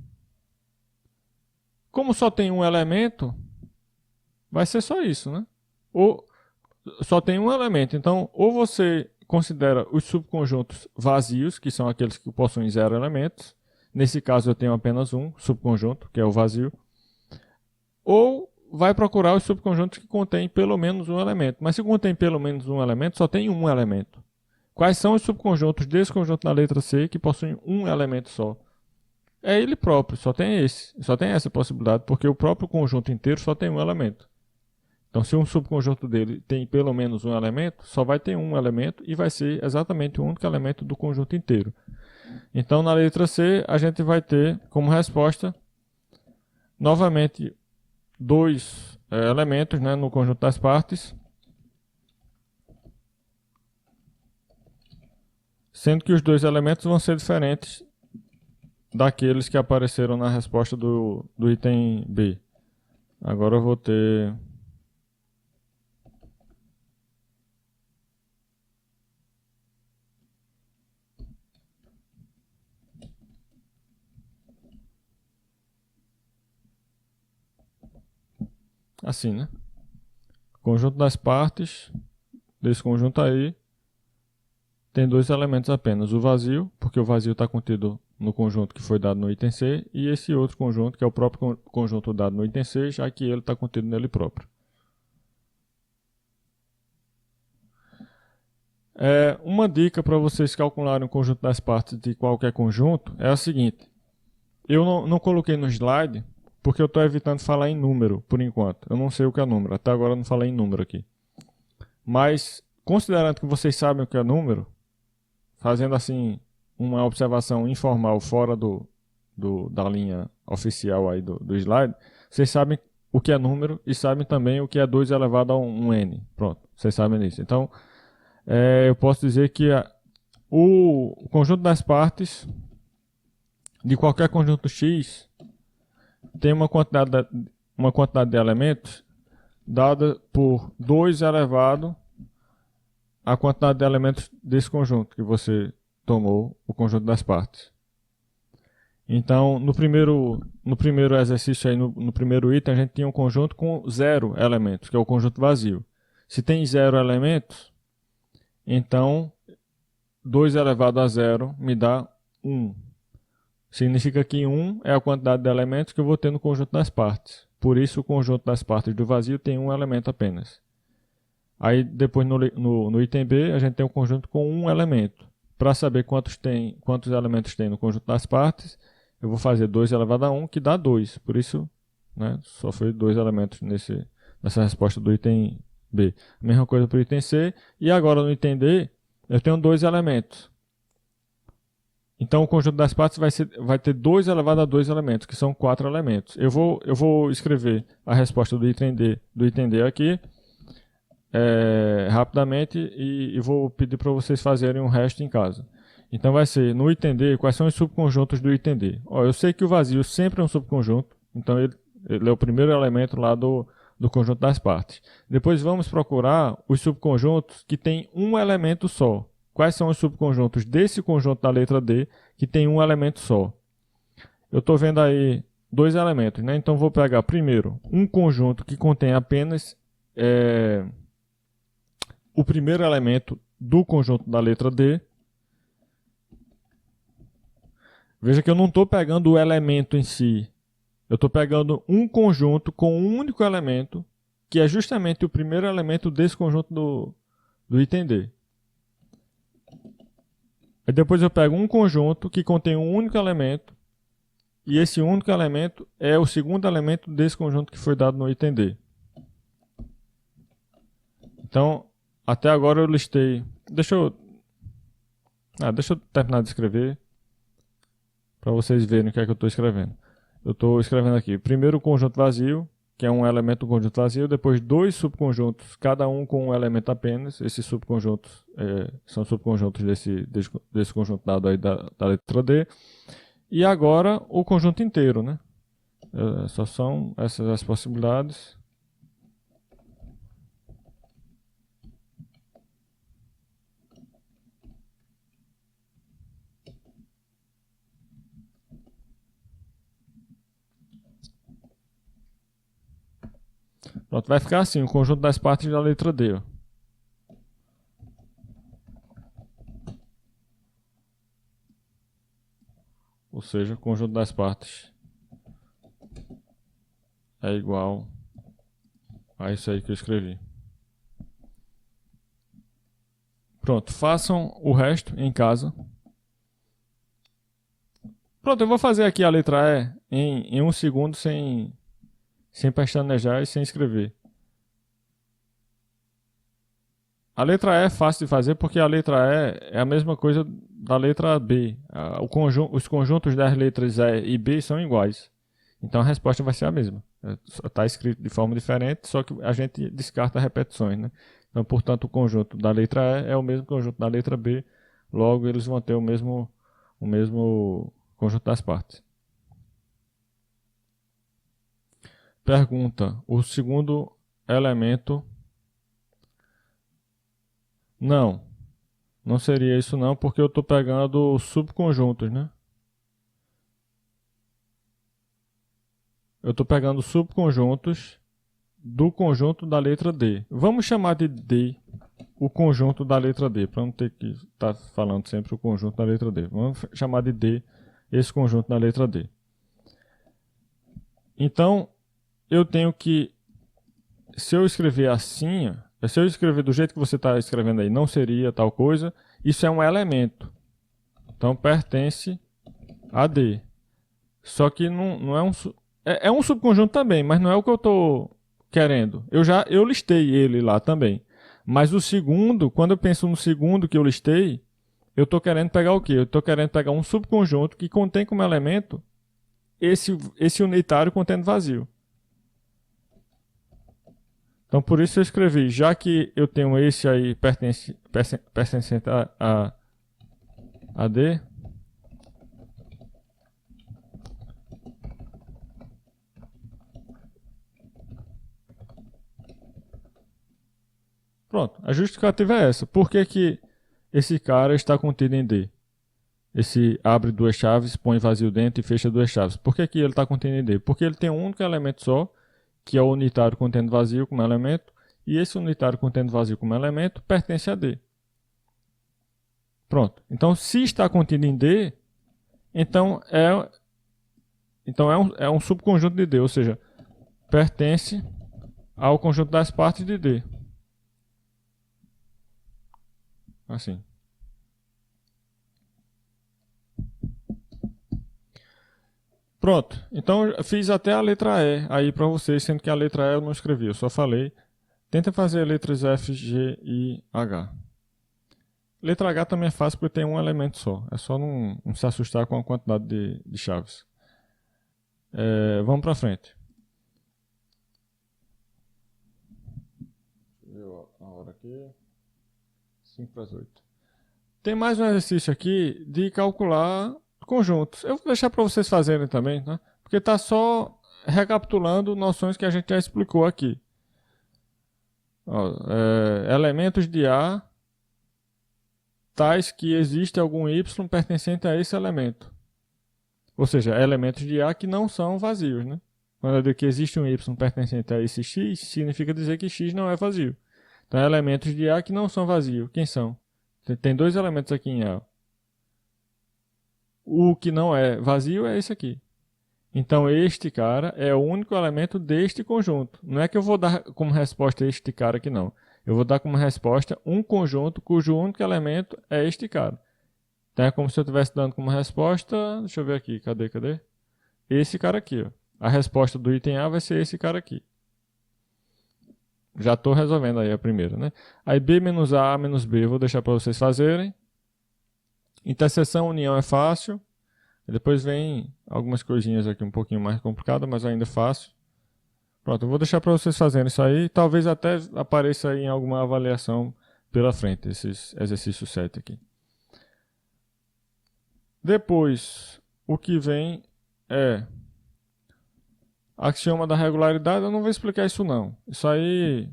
Como só tem um elemento, vai ser só isso, né? Ou só tem um elemento, então ou você considera os subconjuntos vazios, que são aqueles que possuem zero elementos. Nesse caso eu tenho apenas um subconjunto, que é o vazio. Ou vai procurar os subconjuntos que contêm pelo menos um elemento. Mas se contém pelo menos um elemento, só tem um elemento. Quais são os subconjuntos desse conjunto na letra C que possuem um elemento só? É ele próprio, só tem essa possibilidade, porque o próprio conjunto inteiro só tem um elemento. Então, se um subconjunto dele tem pelo menos um elemento, só vai ter um elemento e vai ser exatamente o único elemento do conjunto inteiro. Então, na letra C, a gente vai ter como resposta, novamente, dois elementos, né, no conjunto das partes, sendo que os dois elementos vão ser diferentes daqueles que apareceram na resposta do item B. Agora eu vou ter assim, né? Conjunto das partes desse conjunto aí tem dois elementos apenas. O vazio, porque o vazio está contido no conjunto que foi dado no item C, e esse outro conjunto, que é o próprio conjunto dado no item C, já que ele está contido nele próprio. Uma dica para vocês calcularem o conjunto das partes de qualquer conjunto é a seguinte. Eu não coloquei no slide, porque eu estou evitando falar em número, por enquanto. Eu não sei o que é número, até agora eu não falei em número aqui. Mas, considerando que vocês sabem o que é número, fazendo assim uma observação informal fora da linha oficial aí do slide, vocês sabem o que é número e sabem também o que é 2 elevado a um n. Pronto, vocês sabem disso. Então, eu posso dizer que o conjunto das partes de qualquer conjunto X tem uma quantidade de elementos dada por 2 elevado à quantidade de elementos desse conjunto que você tomou o conjunto das partes. Então, no primeiro exercício, aí, no primeiro item, a gente tinha um conjunto com 0 elementos, que é o conjunto vazio. Se tem 0 elementos, então 2 elevado a 0 me dá 1. Significa que 1 é a quantidade de elementos que eu vou ter no conjunto das partes. Por isso, o conjunto das partes do vazio tem um elemento apenas. Aí, depois, no item B, a gente tem um conjunto com um elemento. Para saber quantos elementos tem no conjunto das partes, eu vou fazer 2 elevado a 1, que dá 2. Por isso, né, só foi 2 elementos nessa resposta do item B. A mesma coisa para o item C. E agora, no item D, eu tenho 2 elementos. Então, o conjunto das partes vai ter 2 elevado a 2 elementos, que são 4 elementos. Eu vou escrever a resposta do item D aqui rapidamente e vou pedir para vocês fazerem o resto em casa. Então, vai ser, no item D, quais são os subconjuntos do item D? Eu sei que o vazio sempre é um subconjunto, então ele é o primeiro elemento lá do conjunto das partes. Depois, vamos procurar os subconjuntos que têm um elemento só. Quais são os subconjuntos desse conjunto da letra D que tem um elemento só? Eu estou vendo aí 2 elementos, né? Então vou pegar primeiro um conjunto que contém apenas o primeiro elemento do conjunto da letra D. Veja que eu não estou pegando o elemento em si. Eu estou pegando um conjunto com um único elemento, que é justamente o primeiro elemento desse conjunto do item D. Aí depois eu pego um conjunto que contém um único elemento, e esse único elemento é o segundo elemento desse conjunto que foi dado no item D. Então, até agora eu listei... Deixa eu terminar de escrever, para vocês verem o que é que eu estou escrevendo. eu estou escrevendo aqui, primeiro o conjunto vazio, que é um elemento do conjunto vazio, depois dois subconjuntos, cada um com um elemento apenas. Esses subconjuntos são subconjuntos desse conjunto dado aí da letra D. E agora o conjunto inteiro, né? Só são essas as possibilidades. Pronto, vai ficar assim, o conjunto das partes da letra D. Ó. Ou seja, o conjunto das partes é igual a isso aí que eu escrevi. Pronto, façam o resto em casa. Pronto, eu vou fazer aqui a letra E em 1 segundo sem pestanejar e sem escrever. A letra E é fácil de fazer porque a letra E é a mesma coisa da letra B. Os conjuntos das letras E e B são iguais. Então a resposta vai ser a mesma. Está escrito de forma diferente, só que a gente descarta repetições, né? Então, portanto, o conjunto da letra E é o mesmo conjunto da letra B. Logo, eles vão ter o mesmo conjunto das partes. Pergunta: o segundo elemento... Não seria isso não, porque eu estou pegando subconjuntos, né? Eu estou pegando subconjuntos do conjunto da letra D. Vamos chamar de D o conjunto da letra D, para não ter que estar falando sempre o conjunto da letra D. Vamos chamar de D esse conjunto da letra D. Então, eu tenho que, se eu escrever assim, se eu escrever do jeito que você está escrevendo aí, não seria tal coisa, isso é um elemento. Então, pertence a D. Só que não é um... É um subconjunto também, mas não é o que eu estou querendo. Eu listei ele lá também. Mas o segundo, quando eu penso no segundo que eu listei, eu estou querendo pegar o quê? Eu estou querendo pegar um subconjunto que contém como elemento esse unitário contendo vazio. Então, por isso eu escrevi, já que eu tenho esse aí pertencente a D, pronto, a justificativa é essa. Por que esse cara está contido em D? Esse abre duas chaves, põe vazio dentro e fecha duas chaves. Por que ele está contido em D? Porque ele tem um único elemento só, que é o unitário contendo vazio como elemento, e esse unitário contendo vazio como elemento pertence a D. Pronto. Então, se está contido em D, então é um subconjunto de D, ou seja, pertence ao conjunto das partes de D. Assim. Pronto, então eu fiz até a letra E aí para vocês, sendo que a letra E eu não escrevi, eu só falei. Tenta fazer letras F, G, I, H. Letra H também é fácil porque tem um elemento só, é só não se assustar com a quantidade de chaves. Vamos para frente. Deixa eu ver a hora aqui. 5 para as 8. Tem mais um exercício aqui de calcular conjuntos. Eu vou deixar para vocês fazerem também, né? Porque está só recapitulando noções que a gente já explicou aqui. Elementos de A tais que existe algum Y pertencente a esse elemento. Ou seja, elementos de A que não são vazios, né? Quando eu digo que existe um Y pertencente a esse X, significa dizer que X não é vazio. Então, elementos de A que não são vazios. Quem são? Tem dois elementos aqui em A. O que não é vazio é esse aqui. Então, este cara é o único elemento deste conjunto. Não é que eu vou dar como resposta este cara aqui, não. Eu vou dar como resposta um conjunto cujo único elemento é este cara. Então, é como se eu estivesse dando como resposta... Deixa eu ver aqui. Cadê? Esse cara aqui. Ó. A resposta do item A vai ser esse cara aqui. Já estou resolvendo aí a primeira, né? Aí B menos A menos B, eu vou deixar para vocês fazerem. Interseção, união é fácil. Depois vem algumas coisinhas aqui um pouquinho mais complicadas, mas ainda fácil. Pronto, eu vou deixar para vocês fazerem isso aí. Talvez até apareça aí em alguma avaliação pela frente, esses exercícios 7 aqui. Depois, o que vem é axioma da regularidade. Eu não vou explicar isso não. Isso aí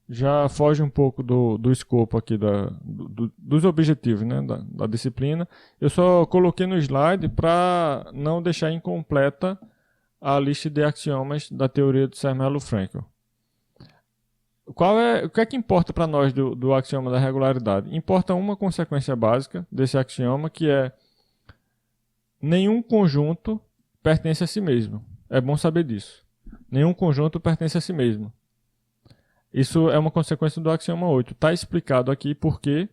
já foge um pouco do escopo aqui dos objetivos, né, da disciplina. Eu só coloquei no slide para não deixar incompleta a lista de axiomas da teoria de Zermelo-Fraenkel. O que é que importa para nós do axioma da regularidade? Importa uma consequência básica desse axioma, que é nenhum conjunto pertence a si mesmo. É bom saber disso. Nenhum conjunto pertence a si mesmo. Isso é uma consequência do axioma 8. Está explicado aqui por quê,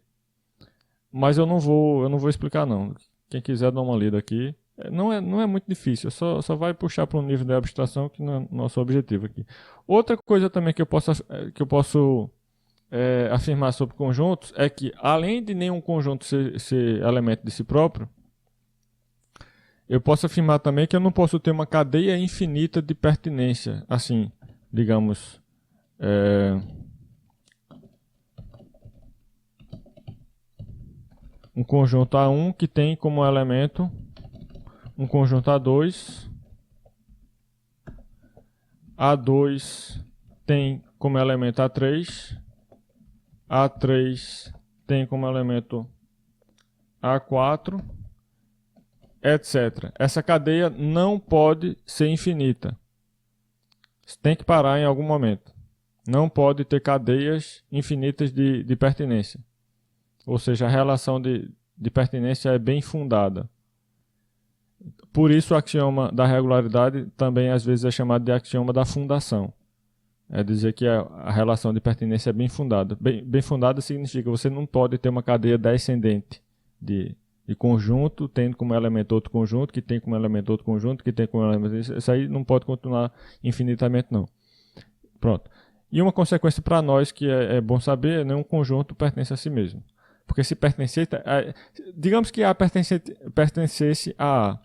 mas eu não vou explicar não. Quem quiser dar uma lida aqui. Não é muito difícil, só vai puxar para um nível de abstração que não é nosso objetivo aqui. Outra coisa também que eu posso afirmar sobre conjuntos é que, além de nenhum conjunto ser elemento de si próprio, eu posso afirmar também que eu não posso ter uma cadeia infinita de pertinência, assim, digamos, um conjunto A1 que tem como elemento um conjunto A2, A2 tem como elemento A3, A3 tem como elemento A4, etc. Essa cadeia não pode ser infinita. Você tem que parar em algum momento. Não pode ter cadeias infinitas de pertinência. Ou seja, a relação de pertinência é bem fundada. Por isso o axioma da regularidade também às vezes é chamado de axioma da fundação. É dizer que a relação de pertinência é bem fundada. Bem fundada significa que você não pode ter uma cadeia descendente de conjunto, tendo como elemento outro conjunto, que tem como elemento outro conjunto, que tem como elemento... Isso aí não pode continuar infinitamente, não. Pronto. E uma consequência para nós que é bom saber, nenhum conjunto pertence a si mesmo. Porque se pertencer... digamos que A pertencesse a A.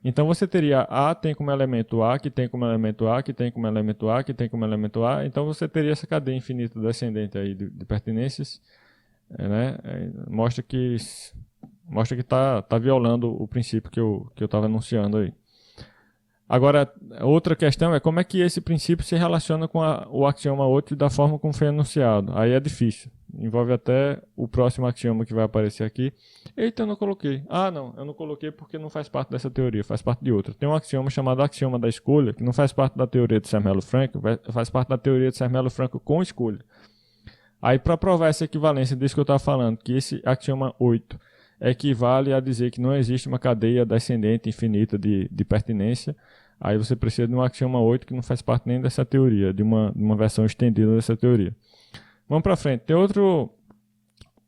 Então você teria A tem como elemento A, que tem como elemento A, que tem como elemento A, que tem como elemento A. Então você teria essa cadeia infinita descendente aí de pertinências, né? Mostra que está violando o princípio que eu estava anunciando aí. Agora, outra questão é como é que esse princípio se relaciona com o axioma 8 da forma como foi anunciado. Aí é difícil. Envolve até o próximo axioma que vai aparecer aqui. Eita, eu não coloquei. Ah, não. Eu não coloquei porque não faz parte dessa teoria. Faz parte de outra. Tem um axioma chamado axioma da escolha, que não faz parte da teoria de Zermelo-Fraenkel, faz parte da teoria de Zermelo-Fraenkel com escolha. Aí, para provar essa equivalência disso que eu estava falando, que esse axioma 8 equivale a dizer que não existe uma cadeia descendente infinita de pertinência, aí você precisa de um axioma 8 que não faz parte nem dessa teoria, de uma versão estendida dessa teoria. Vamos para frente. Tem outro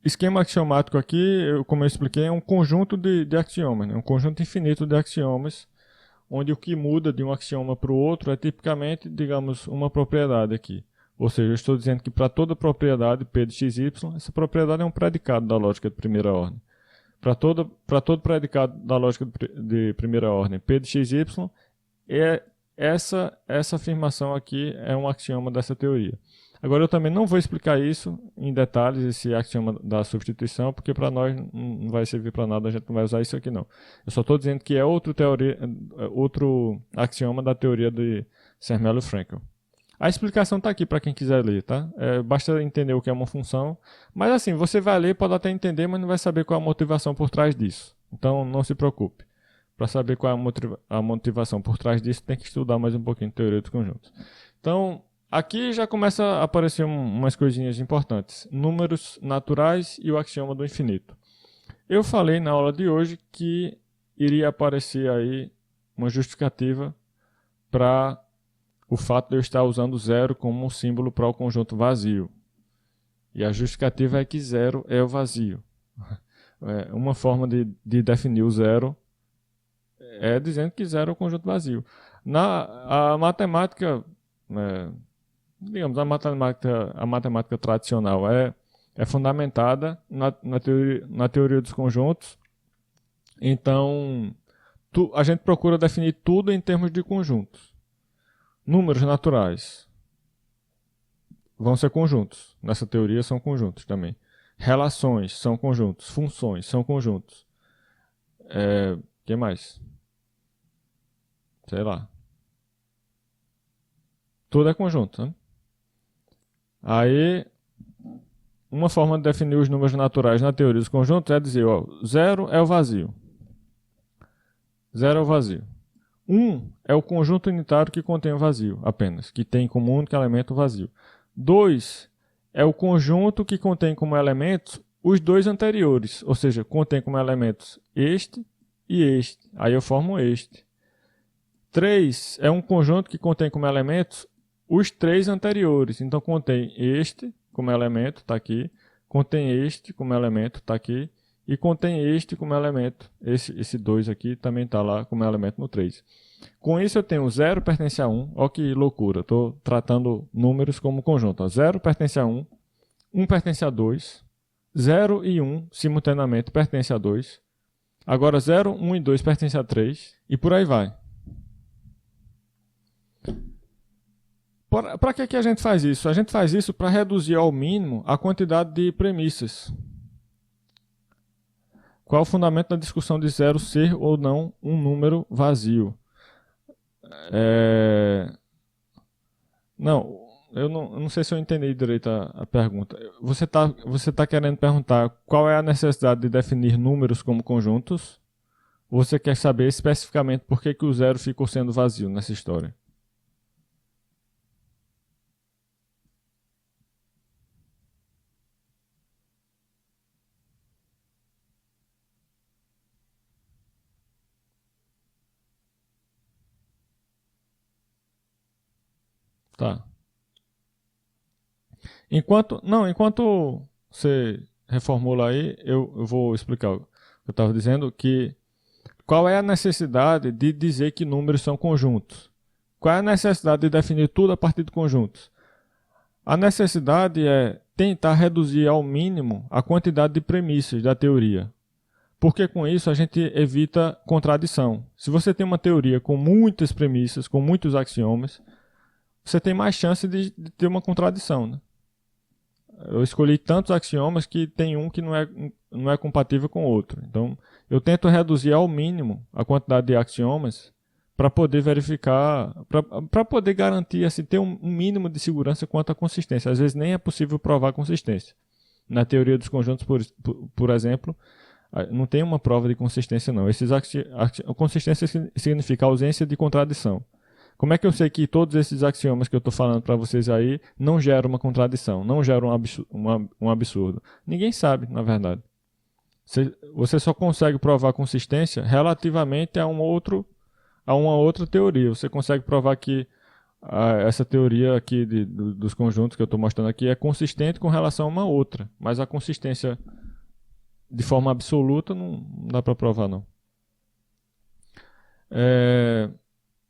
esquema axiomático aqui, como eu expliquei, é um conjunto de axiomas, né? Um conjunto infinito de axiomas, onde o que muda de um axioma para o outro é tipicamente, digamos, uma propriedade aqui. Ou seja, eu estou dizendo que para toda propriedade P de xy, essa propriedade é um predicado da lógica de primeira ordem. Para todo predicado da lógica de primeira ordem P de xy, essa afirmação aqui é um axioma dessa teoria. Agora eu também não vou explicar isso em detalhes, esse axioma da substituição, porque para nós não vai servir para nada, a gente não vai usar isso aqui não. Eu só estou dizendo que é outro axioma da teoria de Zermelo-Fraenkel. A explicação está aqui para quem quiser ler, tá? Basta entender o que é uma função, mas assim, você vai ler, pode até entender, mas não vai saber qual é a motivação por trás disso. Então não se preocupe. Para saber qual é a motivação por trás disso, tem que estudar mais um pouquinho de teoria dos conjuntos. Então, aqui já começa a aparecer umas coisinhas importantes. Números naturais e o axioma do infinito. Eu falei na aula de hoje que iria aparecer aí uma justificativa para o fato de eu estar usando zero como um símbolo para o conjunto vazio. E a justificativa é que zero é o vazio. Uma forma de definir o zero é dizendo que zero é o conjunto vazio. A matemática, digamos, a matemática tradicional é fundamentada na teoria dos conjuntos. Então, a gente procura definir tudo em termos de conjuntos. Números naturais vão ser conjuntos. Nessa teoria são conjuntos também. Relações são conjuntos. Funções são conjuntos. Que mais? Sei lá. Tudo é conjunto, né? Aí, uma forma de definir os números naturais na teoria dos conjuntos é dizer, ó, 0 é o vazio. 0 é o vazio. 1 é o conjunto unitário que contém o vazio, apenas, que tem como único elemento o vazio. 2 é o conjunto que contém como elementos os dois anteriores, ou seja, contém como elementos este e este. Aí eu formo este. 3 é um conjunto que contém como elementos os três anteriores. Então contém este como elemento, está aqui. Contém este como elemento, está aqui. E contém este como elemento. Esse 2 aqui também está lá como elemento no 3. Com isso eu tenho 0 pertence a 1. Olha que loucura. Estou tratando números como conjunto. 0 pertence a 1. 1 pertence a 2. 0 e 1 simultaneamente pertence a 2. Agora 0, 1 e 2 pertence a 3. E por aí vai. Para que a gente faz isso? A gente faz isso para reduzir ao mínimo a quantidade de premissas. Qual é o fundamento da discussão de 0 ser ou não um número vazio? Não, eu não sei se eu entendi direito a pergunta. Você tá querendo perguntar qual é a necessidade de definir números como conjuntos? Ou você quer saber especificamente por que o 0 ficou sendo vazio nessa história? Tá. Enquanto você reformula aí, eu vou explicar o que eu estava dizendo, que qual é a necessidade de dizer que números são conjuntos? Qual é a necessidade de definir tudo a partir de conjuntos? A necessidade é tentar reduzir ao mínimo a quantidade de premissas da teoria. Porque com isso a gente evita contradição. Se você tem uma teoria com muitas premissas, com muitos axiomas, você tem mais chance de ter uma contradição, né? Eu escolhi tantos axiomas que tem um que não é compatível com o outro. Então, eu tento reduzir ao mínimo a quantidade de axiomas para poder verificar, para poder garantir, assim, ter um mínimo de segurança quanto à consistência. Às vezes nem é possível provar consistência. Na teoria dos conjuntos, por exemplo, não tem uma prova de consistência, não. Consistência significa ausência de contradição. Como é que eu sei que todos esses axiomas que eu estou falando para vocês aí não geram uma contradição, não geram um absurdo? Ninguém sabe, na verdade. Você só consegue provar consistência relativamente a uma outra teoria. Você consegue provar que essa teoria aqui dos conjuntos que eu estou mostrando aqui é consistente com relação a uma outra, mas a consistência de forma absoluta não dá para provar, não.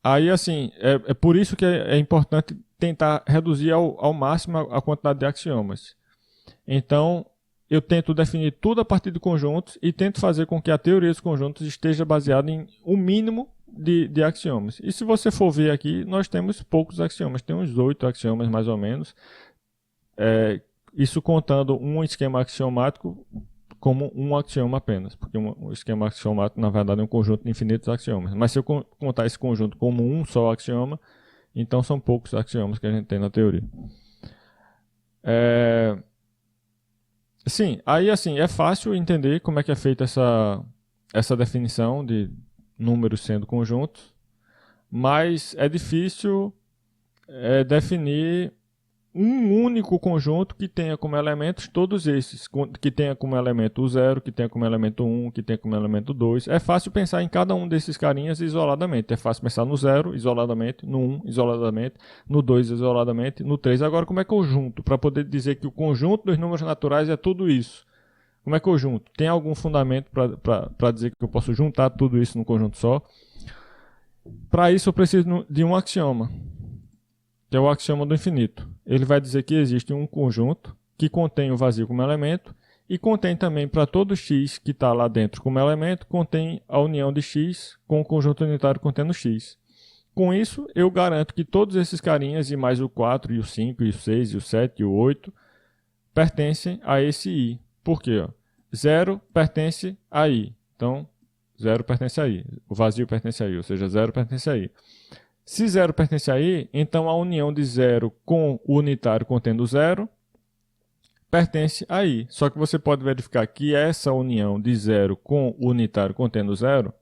Aí, assim, é por isso que é importante tentar reduzir ao máximo a quantidade de axiomas. Então, eu tento definir tudo a partir de conjuntos e tento fazer com que a teoria dos conjuntos esteja baseada em um mínimo de axiomas. E se você for ver aqui, nós temos poucos axiomas. Tem uns 8 axiomas, mais ou menos. Isso contando um esquema axiomático como um axioma apenas, porque o esquema axiomático, na verdade, é um conjunto de infinitos axiomas. Mas se eu contar esse conjunto como um só axioma, então são poucos axiomas que a gente tem na teoria. Sim, aí assim, é fácil entender como é que é feita essa definição de números sendo conjuntos, mas é difícil definir um único conjunto que tenha como elementos todos esses, que tenha como elemento o 0, que tenha como elemento 1, que tenha como elemento 2. É fácil pensar em cada um desses carinhas isoladamente. É fácil pensar no 0 isoladamente, no 1 isoladamente, no 2 isoladamente, no 3. Agora, como é que eu junto? Para poder dizer que o conjunto dos números naturais é tudo isso. Como é que eu junto? Tem algum fundamento para dizer que eu posso juntar tudo isso num conjunto só? Para isso eu preciso de um axioma, que é o axioma do infinito. Ele vai dizer que existe um conjunto que contém o vazio como elemento e contém também para todo x que está lá dentro como elemento, contém a união de x com o conjunto unitário contendo x. Com isso, eu garanto que todos esses carinhas, e mais o 4, e o 5, e o 6, e o 7, e o 8, pertencem a esse i. Por quê? Ó? 0 pertence a i. Então, 0 pertence a i. O vazio pertence a i, ou seja, 0 pertence a i. Se 0 pertence a i, então a união de 0 com o unitário contendo 0 pertence a i. Só que você pode verificar que essa união de 0 com o unitário contendo 0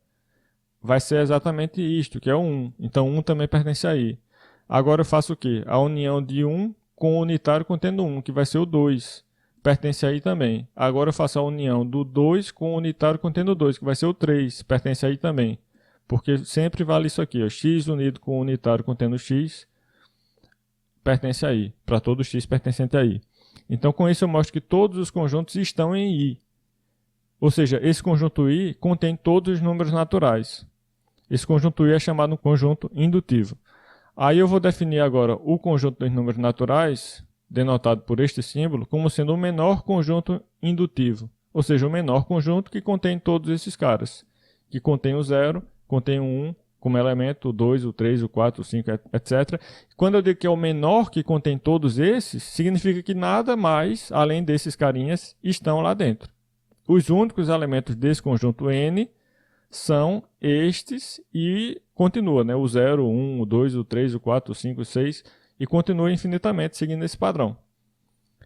vai ser exatamente isto, que é o 1. Então, 1 também pertence a i. Agora eu faço o quê? A união de 1 com o unitário contendo 1, que vai ser o 2. Pertence a i também. Agora eu faço a união do 2 com o unitário contendo 2, que vai ser o 3. Pertence a i também. Porque sempre vale isso aqui, ó, x unido com o unitário contendo x pertence a i, para todo x pertencente a i. Então, com isso eu mostro que todos os conjuntos estão em i. Ou seja, esse conjunto i contém todos os números naturais. Esse conjunto i é chamado um conjunto indutivo. Aí eu vou definir agora o conjunto dos números naturais, denotado por este símbolo, como sendo o menor conjunto indutivo. Ou seja, o menor conjunto que contém todos esses caras. Que contém o 0, contém o 1 como elemento, o 2, o 3, o 4, o 5, etc. Quando eu digo que é o menor que contém todos esses, significa que nada mais, além desses carinhas, estão lá dentro. Os únicos elementos desse conjunto n são estes e continua, né? O 0, o 1, o 2, o 3, o 4, o 5, o 6 e continua infinitamente seguindo esse padrão.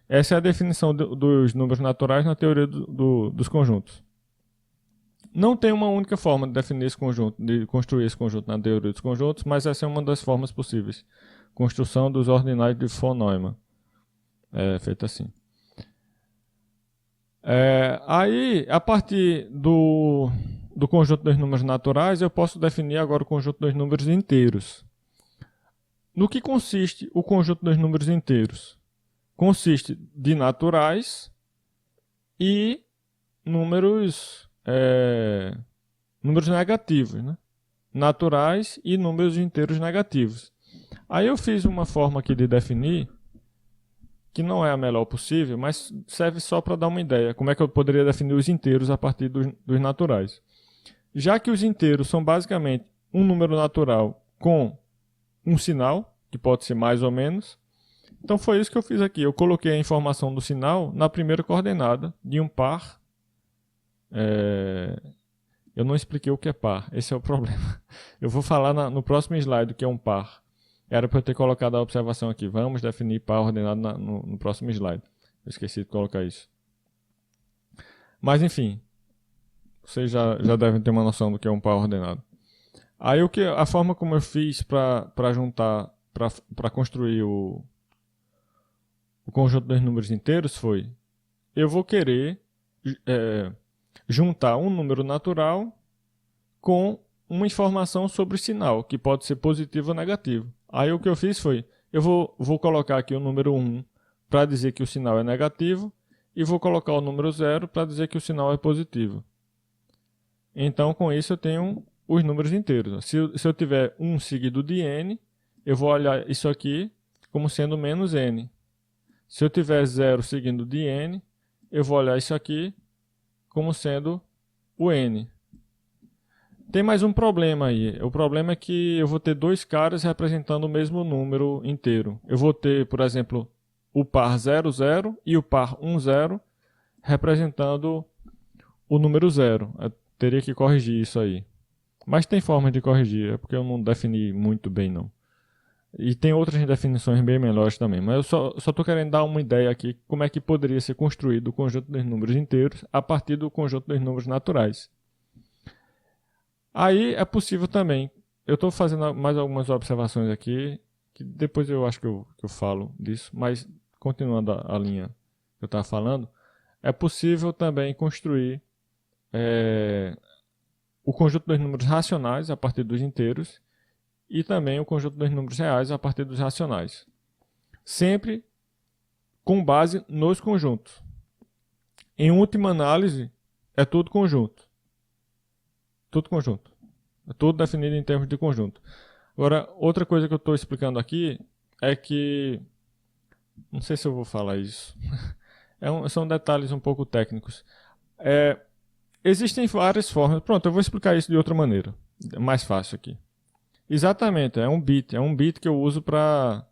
Essa é a definição dos números naturais na teoria dos conjuntos. Não tem uma única forma de definir esse conjunto, de construir esse conjunto na teoria dos conjuntos, mas essa é uma das formas possíveis. Construção dos ordinários de von Neumann. É feita assim. Aí, a partir do conjunto dos números naturais, eu posso definir agora o conjunto dos números inteiros. No que consiste o conjunto dos números inteiros? Consiste de naturais e números negativos, né? Naturais e números inteiros negativos. Aí eu fiz uma forma aqui de definir, que não é a melhor possível, mas serve só para dar uma ideia. Como é que eu poderia definir os inteiros a partir dos naturais? Já que os inteiros são basicamente um número natural com um sinal, que pode ser mais ou menos, então foi isso que eu fiz aqui. Eu coloquei a informação do sinal na primeira coordenada de um par. Eu não expliquei o que é par, esse é o problema. Eu vou falar no próximo slide o que é um par. Era para eu ter colocado a observação aqui. Vamos definir par ordenado no próximo slide. Eu esqueci de colocar isso. Mas enfim, vocês já devem ter uma noção do que é um par ordenado. Aí a forma como eu fiz para juntar, para construir o conjunto dos números inteiros foi: eu vou querer juntar um número natural com uma informação sobre o sinal, que pode ser positivo ou negativo. Aí o que eu fiz foi, eu vou colocar aqui o número 1 para dizer que o sinal é negativo e vou colocar o número 0 para dizer que o sinal é positivo. Então, com isso, eu tenho os números inteiros. Se eu tiver 1 seguido de n, eu vou olhar isso aqui como sendo menos n. Se eu tiver 0 seguindo de n, eu vou olhar isso aqui como sendo o n. Tem mais um problema aí. O problema é que eu vou ter dois caras representando o mesmo número inteiro. Eu vou ter, por exemplo, o par 0, 0 e o par 1, 0 representando o número 0. Eu teria que corrigir isso aí. Mas tem forma de corrigir, é porque eu não defini muito bem não. E tem outras definições bem melhores também. Mas eu só estou querendo dar uma ideia aqui como é que poderia ser construído o conjunto dos números inteiros a partir do conjunto dos números naturais. Aí é possível também, eu estou fazendo mais algumas observações aqui, que depois eu acho que eu falo disso, mas continuando a linha que eu estava falando, é possível também construir o conjunto dos números racionais a partir dos inteiros e também o conjunto dos números reais a partir dos racionais. Sempre com base nos conjuntos. Em última análise, é tudo conjunto. Tudo conjunto. É tudo definido em termos de conjunto. Agora, outra coisa que eu estou explicando aqui é que... Não sei se eu vou falar isso. São detalhes um pouco técnicos. Existem várias formas. Pronto, eu vou explicar isso de outra maneira. É mais fácil aqui. Exatamente, é um bit que eu uso para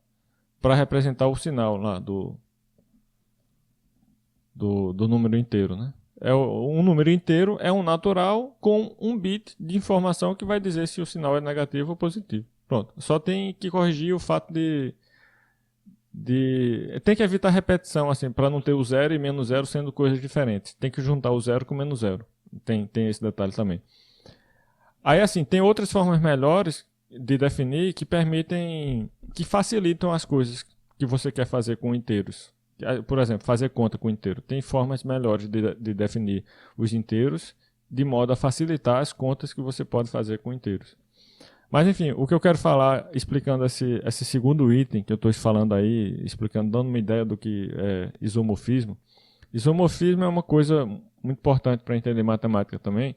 representar o sinal lá do número inteiro, né? Um número inteiro é um natural com um bit de informação que vai dizer se o sinal é negativo ou positivo. Pronto, só tem que corrigir o fato tem que evitar repetição, assim, para não ter o zero e menos zero sendo coisas diferentes. Tem que juntar o zero com o menos zero. Tem esse detalhe também. Aí, assim, tem outras formas melhores de definir que facilitam as coisas que você quer fazer com inteiros. Por exemplo, fazer conta com inteiro. Tem formas melhores de definir os inteiros de modo a facilitar as contas que você pode fazer com inteiros. Mas enfim, o que eu quero falar, explicando esse segundo item que eu estou falando aí, explicando, dando uma ideia do que é isomorfismo. Isomorfismo é uma coisa muito importante para entender matemática também.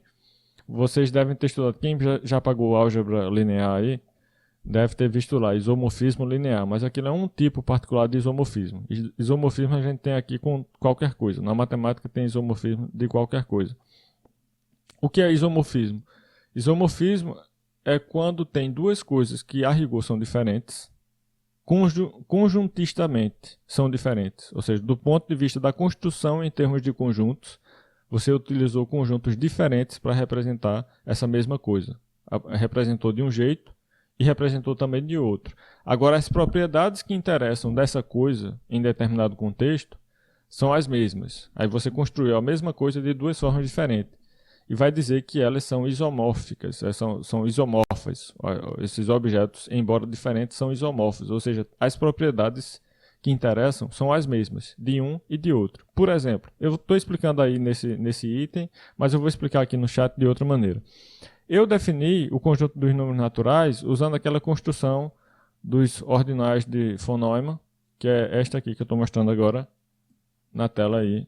Vocês devem ter estudado, quem já pagou álgebra linear aí, deve ter visto lá, isomorfismo linear, mas aquilo é um tipo particular de isomorfismo. Isomorfismo a gente tem aqui com qualquer coisa. Na matemática tem isomorfismo de qualquer coisa. O que é isomorfismo? Isomorfismo é quando tem duas coisas que a rigor são diferentes, conjuntistamente são diferentes. Ou seja, do ponto de vista da construção em termos de conjuntos, você utilizou conjuntos diferentes para representar essa mesma coisa. Representou de um jeito e representou também de outro. Agora, as propriedades que interessam dessa coisa em determinado contexto são as mesmas. Aí você construiu a mesma coisa de duas formas diferentes. E vai dizer que elas são isomórficas, são isomorfas. Esses objetos, embora diferentes, são isomorfos. Ou seja, as propriedades que interessam são as mesmas, de um e de outro. Por exemplo, eu estou explicando aí nesse item, mas eu vou explicar aqui no chat de outra maneira. Eu defini o conjunto dos números naturais usando aquela construção dos ordinais de von Neumann, que é esta aqui que eu estou mostrando agora na tela aí,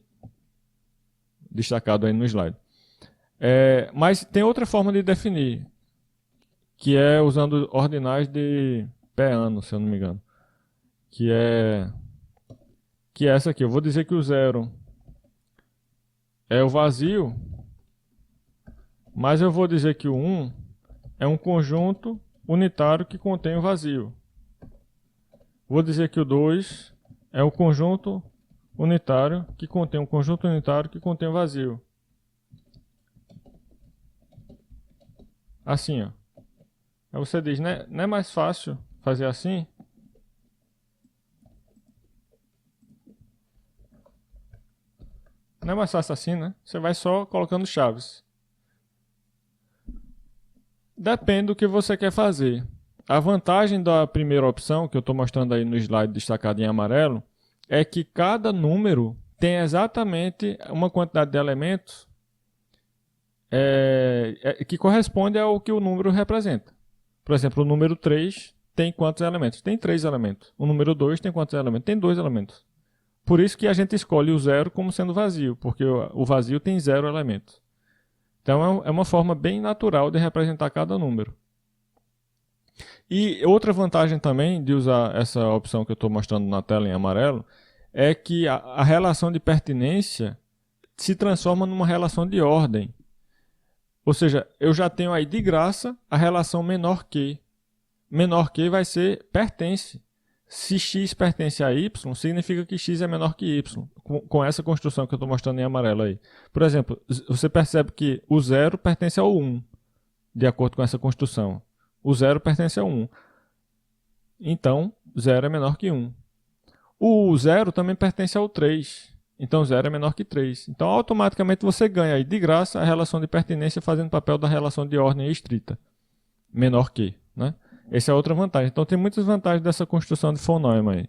destacado aí no slide. Mas tem outra forma de definir, que é usando ordinais de Peano, se eu não me engano. Que é essa aqui. Eu vou dizer que o zero é o vazio, mas eu vou dizer que o 1 é um conjunto unitário que contém o vazio. Vou dizer que o 2 é o conjunto unitário que contém um conjunto unitário que contém o vazio. Assim, ó. Aí você diz, né? Não é mais fácil fazer assim? Não é mais fácil assim, né? Você vai só colocando chaves. Depende do que você quer fazer. A vantagem da primeira opção, que eu estou mostrando aí no slide destacado em amarelo, é que cada número tem exatamente uma quantidade de elementos que corresponde ao que o número representa. Por exemplo, o número 3 tem quantos elementos? Tem 3 elementos. O número 2 tem quantos elementos? Tem 2 elementos. Por isso que a gente escolhe o zero como sendo vazio, porque o vazio tem 0 elementos. Então é uma forma bem natural de representar cada número. E outra vantagem também de usar essa opção que eu estou mostrando na tela em amarelo é que a relação de pertinência se transforma numa relação de ordem. Ou seja, eu já tenho aí de graça a relação menor que. Menor que vai ser pertence. Se x pertence a y, significa que x é menor que y, com essa construção que eu estou mostrando em amarelo aí. Por exemplo, você percebe que o 0 pertence ao 1, de acordo com essa construção. O 0 pertence ao 1. Então, 0 é menor que 1. O 0 também pertence ao 3. Então, 0 é menor que 3. Então, automaticamente você ganha aí de graça a relação de pertinência fazendo papel da relação de ordem estrita. Menor que, né? Essa é outra vantagem. Então, tem muitas vantagens dessa construção de von Neumann aí.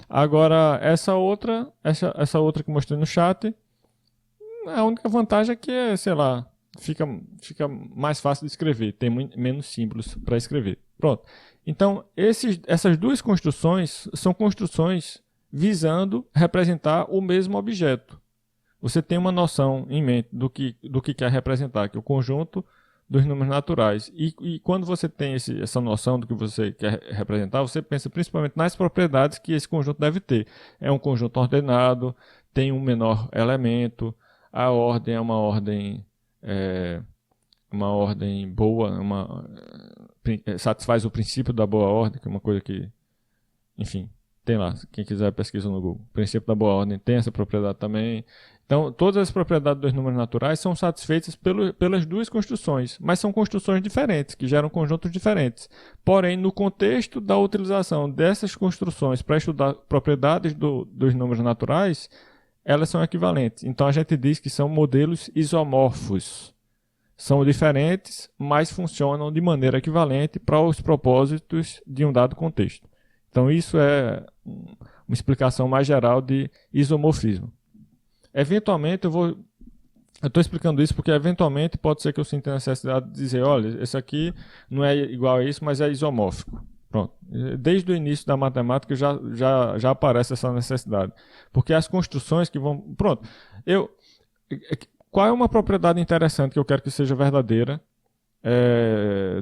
Agora, essa outra que eu mostrei no chat, a única vantagem é que, sei lá, fica mais fácil de escrever. Tem menos símbolos para escrever. Pronto. Então, essas duas construções são construções visando representar o mesmo objeto. Você tem uma noção em mente do que quer representar, que é o conjunto dos números naturais. E quando você tem essa noção do que você quer representar, você pensa principalmente nas propriedades que esse conjunto deve ter. É um conjunto ordenado, tem um menor elemento, a ordem é uma ordem boa, satisfaz o princípio da boa ordem, que é uma coisa que, enfim, tem lá, quem quiser pesquisa no Google. O princípio da boa ordem tem essa propriedade também. Então, todas as propriedades dos números naturais são satisfeitas pelas duas construções, mas são construções diferentes, que geram conjuntos diferentes. Porém, no contexto da utilização dessas construções para estudar propriedades dos números naturais, elas são equivalentes. Então, a gente diz que são modelos isomorfos. São diferentes, mas funcionam de maneira equivalente para os propósitos de um dado contexto. Então, isso é uma explicação mais geral de isomorfismo. Eventualmente, eu estou explicando isso porque eventualmente pode ser que eu sinta a necessidade de dizer, olha, esse aqui não é igual a isso, mas é isomórfico. Pronto. Desde o início da matemática já aparece essa necessidade. Porque as construções que vão... Pronto. Qual é uma propriedade interessante que eu quero que seja verdadeira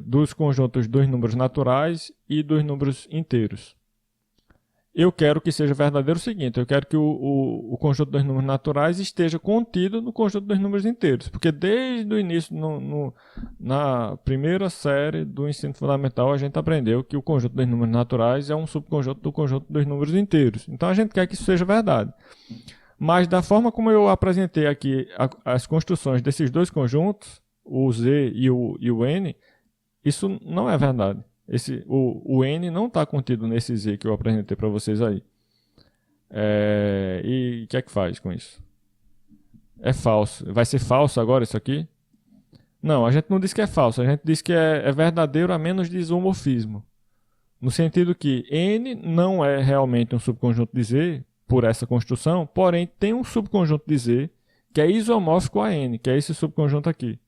dos conjuntos dos números naturais e dos números inteiros? Eu quero que seja verdadeiro o seguinte, eu quero que o conjunto dos números naturais esteja contido no conjunto dos números inteiros, porque desde o início, na primeira série do ensino fundamental, a gente aprendeu que o conjunto dos números naturais é um subconjunto do conjunto dos números inteiros. Então a gente quer que isso seja verdade. Mas da forma como eu apresentei aqui as construções desses dois conjuntos, o Z e o N, isso não é verdade. O N não está contido nesse Z que eu apresentei para vocês aí. E o que é que faz com isso? É falso. Vai ser falso agora isso aqui? Não, a gente não diz que é falso. A gente diz que é verdadeiro a menos de isomorfismo. No sentido que N não é realmente um subconjunto de Z por essa construção, porém tem um subconjunto de Z que é isomórfico a N, que é esse subconjunto aqui.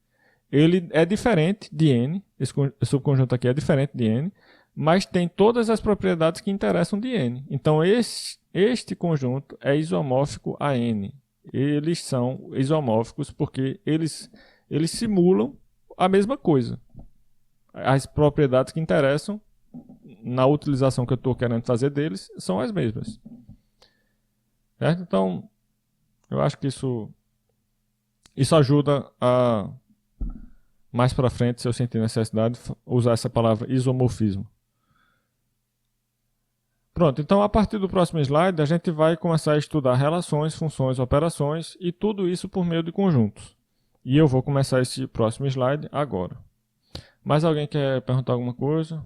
Ele é diferente de N, esse subconjunto aqui é diferente de N, mas tem todas as propriedades que interessam de N. Então, este conjunto é isomórfico a N. Eles são isomórficos porque eles simulam a mesma coisa. As propriedades que interessam na utilização que eu estou querendo fazer deles são as mesmas. Certo? Então, eu acho que isso ajuda a... mais para frente, se eu sentir necessidade, usar essa palavra isomorfismo. Pronto, então a partir do próximo slide, a gente vai começar a estudar relações, funções, operações e tudo isso por meio de conjuntos. E eu vou começar esse próximo slide agora. Mais alguém quer perguntar alguma coisa?